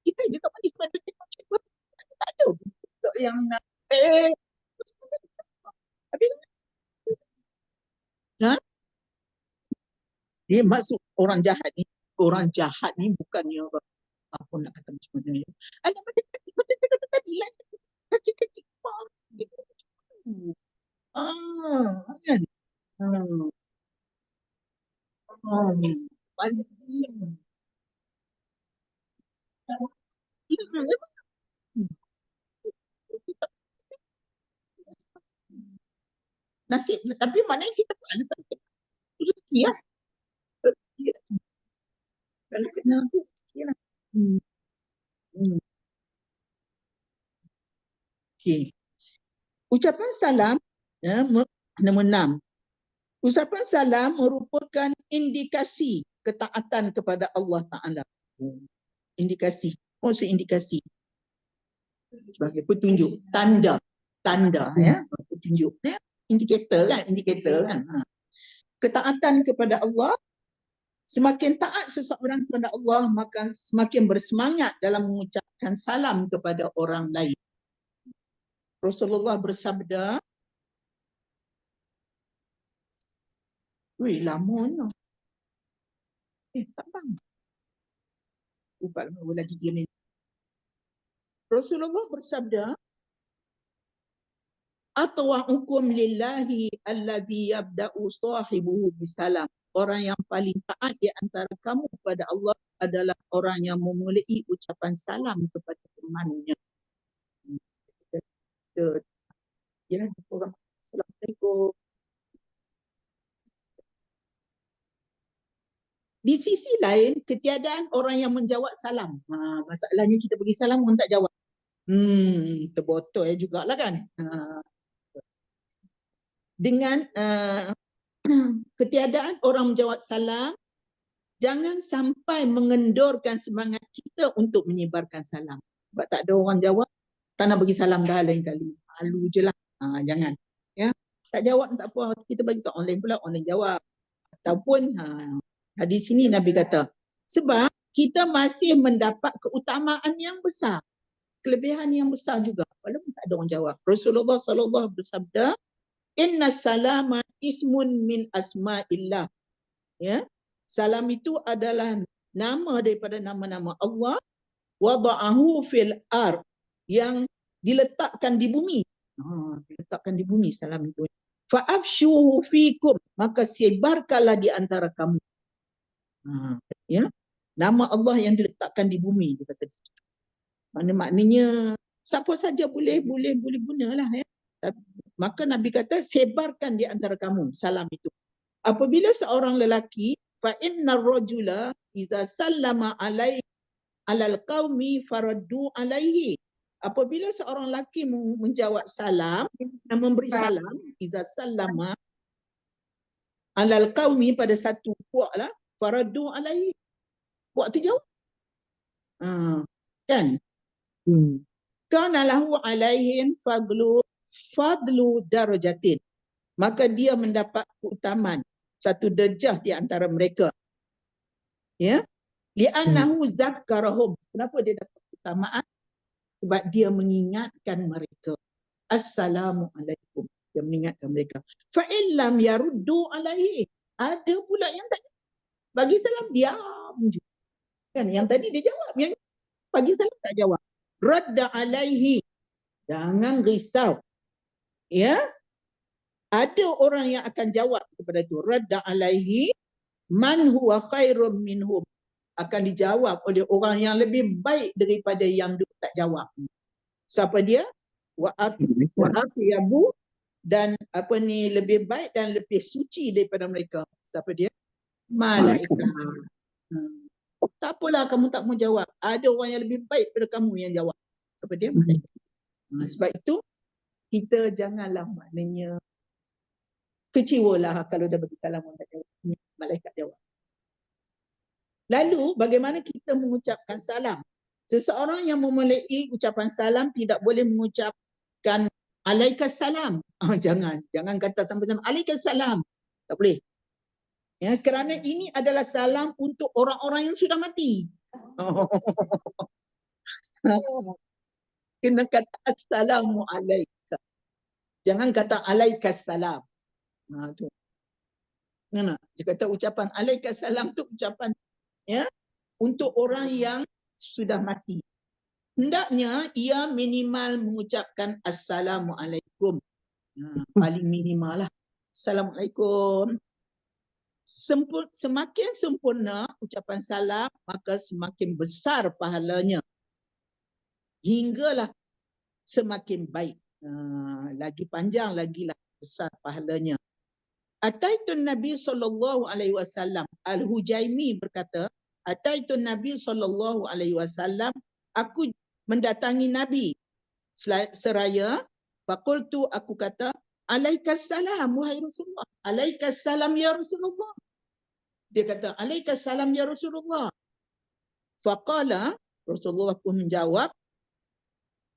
Kita je tak berani sebab kita tak ada. Untuk yang nak habis dia maksud orang jahat ni bukannya apa nak kata macam mana ni. Ada macam kata tadi lah kaki-kaki gitu. Kan. Paling nasib, tapi maknanya kita ada rezeki lah. Kalau kena rezeki lah. Okay. Ucapan salam nombor 6. Ucapan salam merupakan indikasi ketaatan kepada Allah Ta'ala. Indikasi. Maksud indikasi. Sebagai petunjuk. Tanda ya. Petunjuk. Ya. Indikator kan. Ketaatan kepada Allah. Semakin taat seseorang kepada Allah, maka semakin bersemangat dalam mengucapkan salam kepada orang lain. Rasulullah bersabda, weh, lama no. Tak bang. Ubat lagi dia minta. Rasulullah bersabda, atwa'ukum lillahi alladhi yabda'u sahibuhu bisalam. Orang yang paling taat di antara kamu kepada Allah adalah orang yang memulai ucapan salam kepada temannya. Ya, orang Assalamualaikum. Di sisi lain, ketiadaan orang yang menjawab salam. Masalahnya kita bagi salam, orang tak jawab. Terbotol jugalah kan. Dengan ketiadaan orang menjawab salam, jangan sampai mengendorkan semangat kita untuk menyebarkan salam. Sebab tak ada orang jawab, tak nak bagi salam dah lain kali. Malu je lah. Jangan. Ya. Tak jawab tak apa. Kita bagi kat online pula, online jawab. Ataupun hadis sini Nabi kata, sebab kita masih mendapat keutamaan yang besar. Kelebihan yang besar juga. Walaupun tak ada orang jawab. Rasulullah SAW bersabda, inna salama ismun min asma'illah. Ya. Salam itu adalah nama daripada nama-nama Allah. Wada'ahu fil ard. Yang diletakkan di bumi. Diletakkan di bumi salam itu. Fa'afshuhu fikum. Maka sebarkanlah di antara kamu. Ya. Nama Allah yang diletakkan di bumi. Dia kata. Maknanya siapa saja boleh gunalah. Ya. Maka Nabi kata sebarkan di antara kamu salam itu. Apabila seorang lelaki fa innar rajula iza sallama alal qaumi faraddu alaihi. Apabila seorang lelaki menjawab salam dan memberi salam iza sallama alal qaumi pada satu puak lah faraddu alaihi. Puak tu jawab. Kan? Kana lahu alaihim fadlu darajatin. Maka dia mendapat keutamaan satu darjah di antara mereka. Ya. Li'annahu zakkarahum. Kenapa dia dapat keutamaan? Sebab dia mengingatkan mereka. Assalamualaikum. Dia mengingatkan mereka. Fa illam yaruddu alaihi. Ada pula yang tak bagi salam diam je. Kan yang tadi dia jawab, yang bagi salam tak jawab. Radda alaihi. Jangan risau. Ya, ada orang yang akan jawab kepada itu. Radda alaihi man huwa khairum minhum. Akan dijawab oleh orang yang lebih baik daripada yang duk tak jawab. Siapa dia? Wa atyabu, dan apa ni, lebih baik dan lebih suci daripada mereka. Siapa dia? Malaikat. Tak apalah kamu tak mau jawab. Ada orang yang lebih baik daripada kamu yang jawab. Siapa dia? Malaikat. Sebab itu kita janganlah maknanya kecewalah kalau dah bagi salam orang tak jawab. Malaikat jawab. Lalu bagaimana kita mengucapkan salam? Seseorang yang memulai ucapan salam tidak boleh mengucapkan alaikassalam. Jangan kata sampai-sampai alaikassalam. Tak boleh. Ya, kerana ini adalah salam untuk orang-orang yang sudah mati. Kena kata assalamu alaika. Jangan kata alaikassalam. Tu. Nah, dia kata ucapan alaikassalam tu ucapan ya untuk orang yang sudah mati. Hendaknya ia minimal mengucapkan assalamualaikum. Paling minimal lah. Assalamualaikum. Semakin sempurna ucapan salam, maka semakin besar pahalanya. Hinggalah semakin baik. Lagi panjang, lagilah besar pahalanya. Ataitun Nabi SAW, Al-Hujaimi berkata, Ataitun Nabi SAW, aku mendatangi Nabi seraya, faqultu, aku kata, alaikassalam wahai Rasulullah. Alaikassalam ya Rasulullah. Dia kata, alaikassalam ya Rasulullah. Faqala, Rasulullah pun menjawab,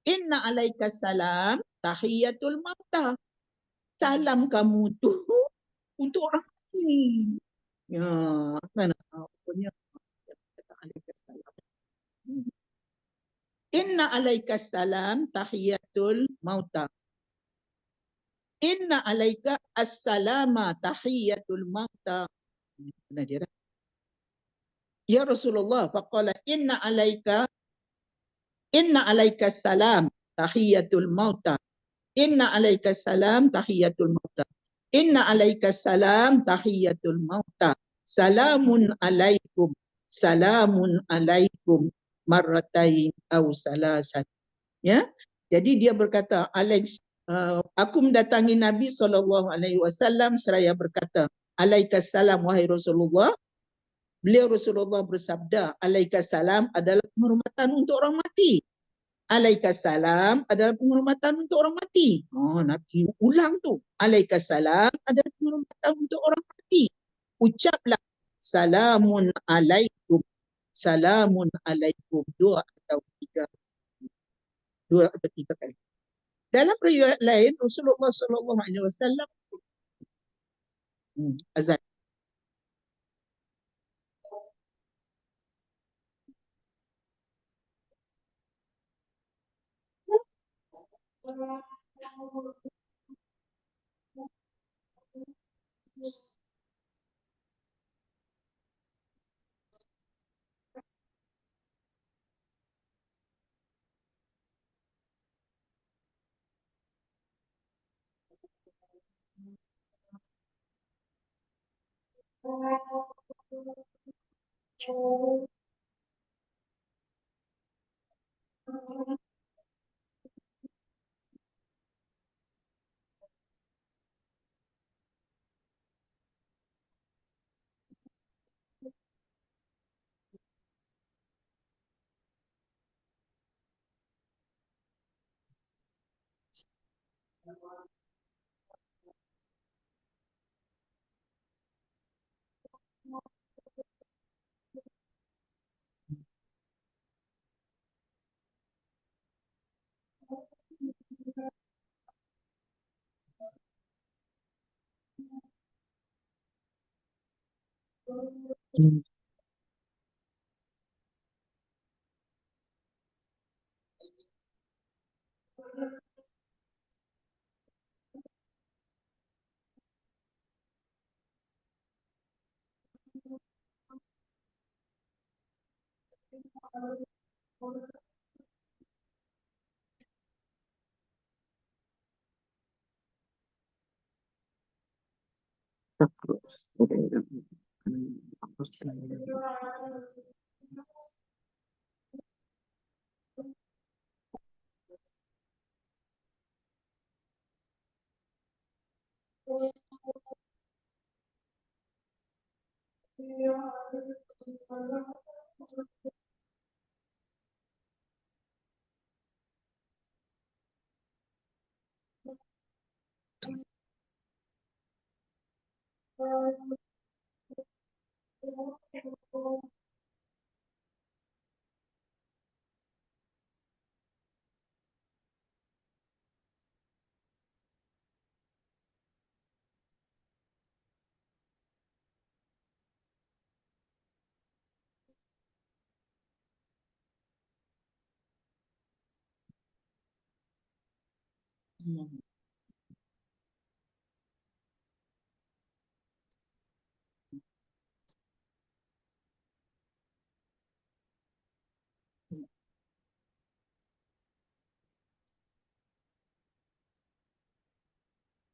inna alaikassalam tahiyatul mauta. Salam kamu tu untuk orang ini. Ya, mana punya kata alaikassalam. Inna alaikassalam tahiyatul mauta. Inna alaika assalama tahiyatul mauta. Benar dia dah. Ya Rasulullah, faqala inna alaika salam tahiyatul mauta. Inna alaika salam tahiyatul mauta. Inna alaika salam tahiyatul mauta. Salamun alaikum. Salamun alaikum marratain aw salasan. Ya. Jadi dia berkata, aku mendatangi Nabi SAW seraya berkata, alaikassalam wahai Rasulullah. Beliau Rasulullah bersabda, alaikassalam adalah penghormatan untuk orang mati. Alaikassalam adalah penghormatan untuk orang mati. Nabi ulang tu. Alaikassalam adalah penghormatan untuk orang mati. Ucaplah salamun alaikum. Salamun alaikum. 2 atau 3. 2 atau 3 kali. Dalam riwayat lain Rasulullah SAW azan.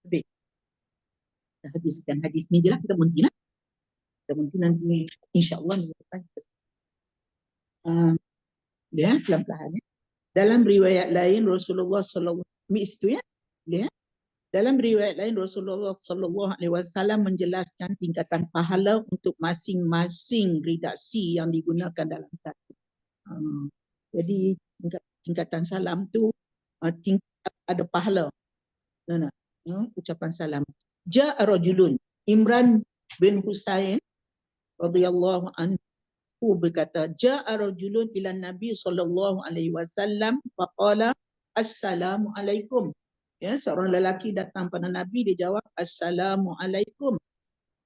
Habis. Dah habiskan hadis ni je lah, kita berhenti lah. Kita berhenti nanti insyaAllah minggu depan. Ya, pelan-pelan ya. Dalam riwayat lain Rasulullah sallallahu alaihi wasallam, dalam riwayat lain Rasulullah sallallahu alaihi wasallam menjelaskan tingkatan pahala untuk masing-masing redaksi yang digunakan dalam satu. Jadi tingkatan salam tu ada pahala. Ucapan salam. Ja'a rajulun, Imran bin Husain radhiyallahu anhu berkata, ja'a rajulun ila Nabi sallallahu alaihi wasallam faqala assalamu alaikum. Ya, seorang lelaki datang pada Nabi, dia jawab assalamu alaikum.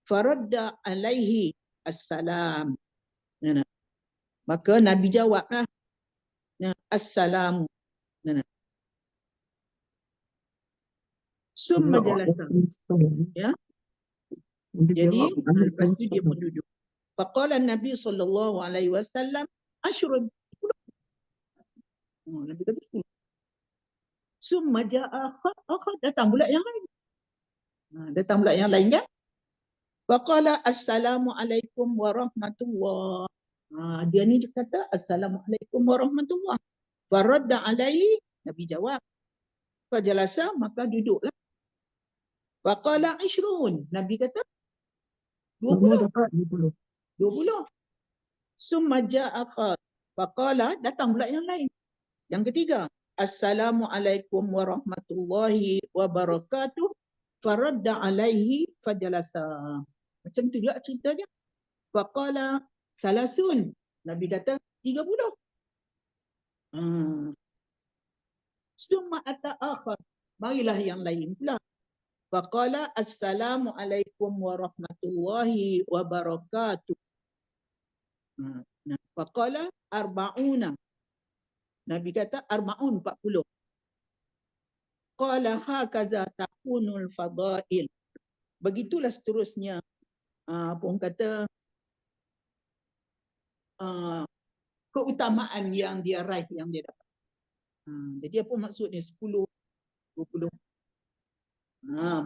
Faradda alaihi assalam. Maka Nabi jawablah assalamu. Summa jalasa. Ya. Jadi lepas tu dia pun duduk. Faqala Nabi sallallahu alaihi wasallam ashrud. Nabi kata 10. Summa ja'a akhar, datang pula yang lain. Datang pula yang lain kan? Faqala assalamu alaikum warahmatullah. Dia ni kata assalamualaikum warahmatullah. Faradda alaihi, Nabi jawab. Fajalasa, maka duduklah. Faqala ishrun, Nabi kata 20. 20. Summa ja'a akhar. Faqala, datang pula yang lain. Yang ketiga, assalamualaikum warahmatullahi wabarakatuh. Faradda alaihi fajalasa. Macam tu juga ceritanya. Faqala salasun. Nabi kata 30. Summa ata akhar. Marilah yang lain pula. Faqala assalamualaikum warahmatullahi wabarakatuh. Faqala arba'una. Nabi kata arba'un, 40. Qala hakaza takunul fadail. Begitulah seterusnya apa orang kata keutamaan yang dia raih, yang dia dapat. Jadi apa maksudnya 10, 20?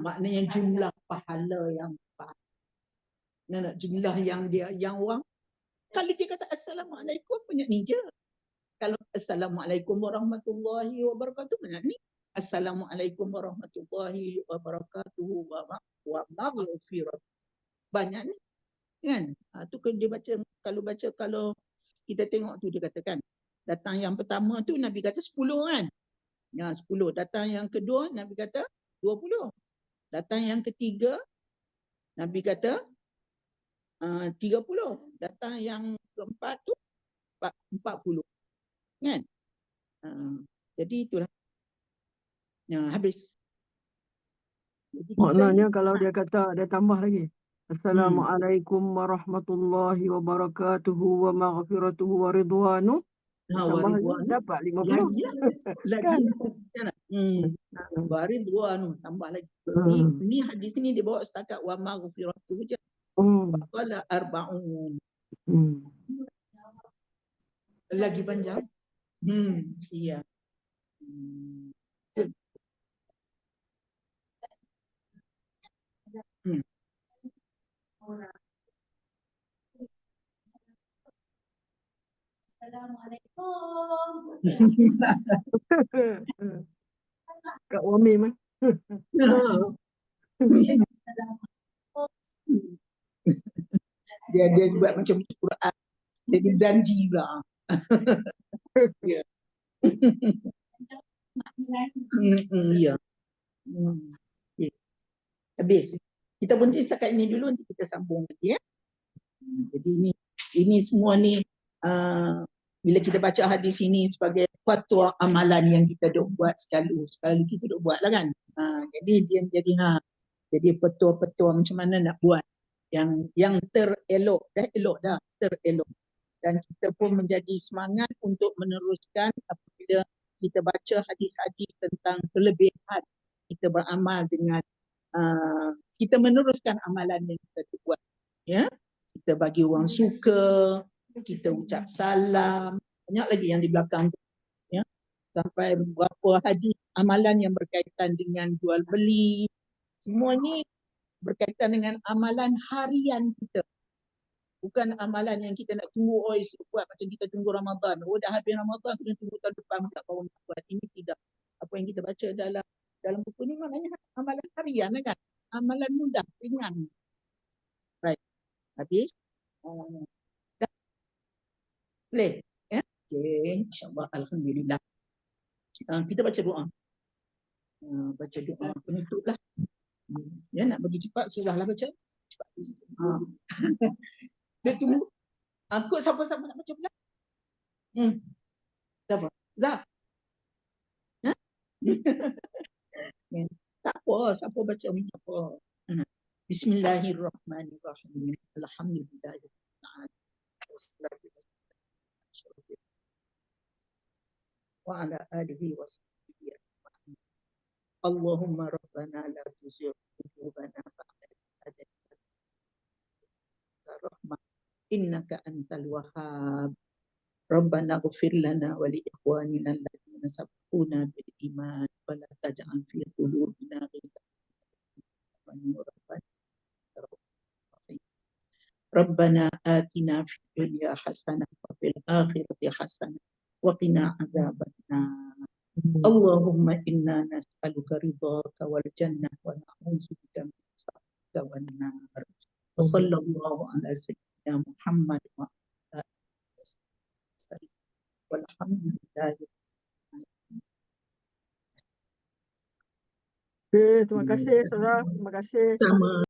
Maknanya jumlah pahala yang jumlah yang dia yang orang, kalau dia kata assalamualaikum banyak ni je. Kalau assalamualaikum warahmatullahi wabarakatuh banyak ni. Assalamualaikum warahmatullahi wabarakatuh wa maghfirah. Banyak ni kan. Tu kalau dia baca, kalau kita tengok tu dia katakan datang yang pertama tu Nabi kata 10 kan. Ya 10. Datang yang kedua Nabi kata 20. Datang yang ketiga Nabi kata 30. Datang yang keempat tu 40. Kan? Jadi itulah. Habis. Jadi Maknanya kalau dia kata, dia tambah lagi. Assalamualaikum warahmatullahi wabarakatuh wa maghfiratuhu wa ridwanu. Tambah lagi, dapat 50. Lagi. Waridwanu, tambah lagi. Ini hadis ni dia bawa setakat wa maghfiratuhu je. Qala arba'un. Lagi panjang. Iya. orang. Assalamualaikum. Kak Wami mah. Dia buat macam Quran. Jadi janji pula. Ya. Ya. Okay. Habis. Kita berhenti setakat ini dulu, nanti kita sambung lagi ya. Jadi ini semua ni bila kita baca hadis ini sebagai fatwa amalan yang kita dok buat sekali kita dok buat lah kan. Jadi dia jadi petua-petua macam mana nak buat yang terelok dah terelok, dan kita pun menjadi semangat untuk meneruskan apabila kita baca hadis-hadis tentang kelebihan kita beramal dengan kita meneruskan amalan yang kita buat ya. Kita bagi orang suka, kita ucap salam, banyak lagi yang di belakang tu, ya. Sampai beberapa hadis amalan yang berkaitan dengan jual beli, semua ni berkaitan dengan amalan harian kita. Bukan amalan yang kita nak tunggu, buat macam kita tunggu Ramadan. Dah habis Ramadan, kita tunggu tahun depan tak baru nak buat. Ini tidak. Apa yang kita baca dalam buku ni maknanya amalan harian kan. Amalan mudah, ringan. Baik. Habis. Dah. Boleh? Ya? Okay. InsyaAllah. Alhamdulillah. Kita baca doa. Baca doa penutup lah. Ya, nak bagi cepat, sudahlah baca. Cepat. Dia tunggu. Kau siapa-siapa nak baca pula? Siapa? Zaf? Ha? Tak apa, siapa baca minta apa. Bismillahirrahmanirrahim. Alhamdulillah. Wa ala alihi wa sahbihi. Allahumma rabbana la tuzigh qulubana ba'da idh hadaytana rahmah innaka antal wahhab. Rabbana ighfir lana wa li ikhwanina alladhina sabaquna bil iman wa la taj'al fi qulubina ghillan Rabbana atina fid dunya hasanah wa fil akhirati hasanah wa qina adzabannar. Allahumma inna nas'aluka ridhaka wal jannah wa na'udzubika min sakhatika wan nar. Wa sallallahu ala sayyidina Muhammad wa ala alihi wasallam. Walhamdulillah. Terima kasih, Sarah. Terima kasih. Sama.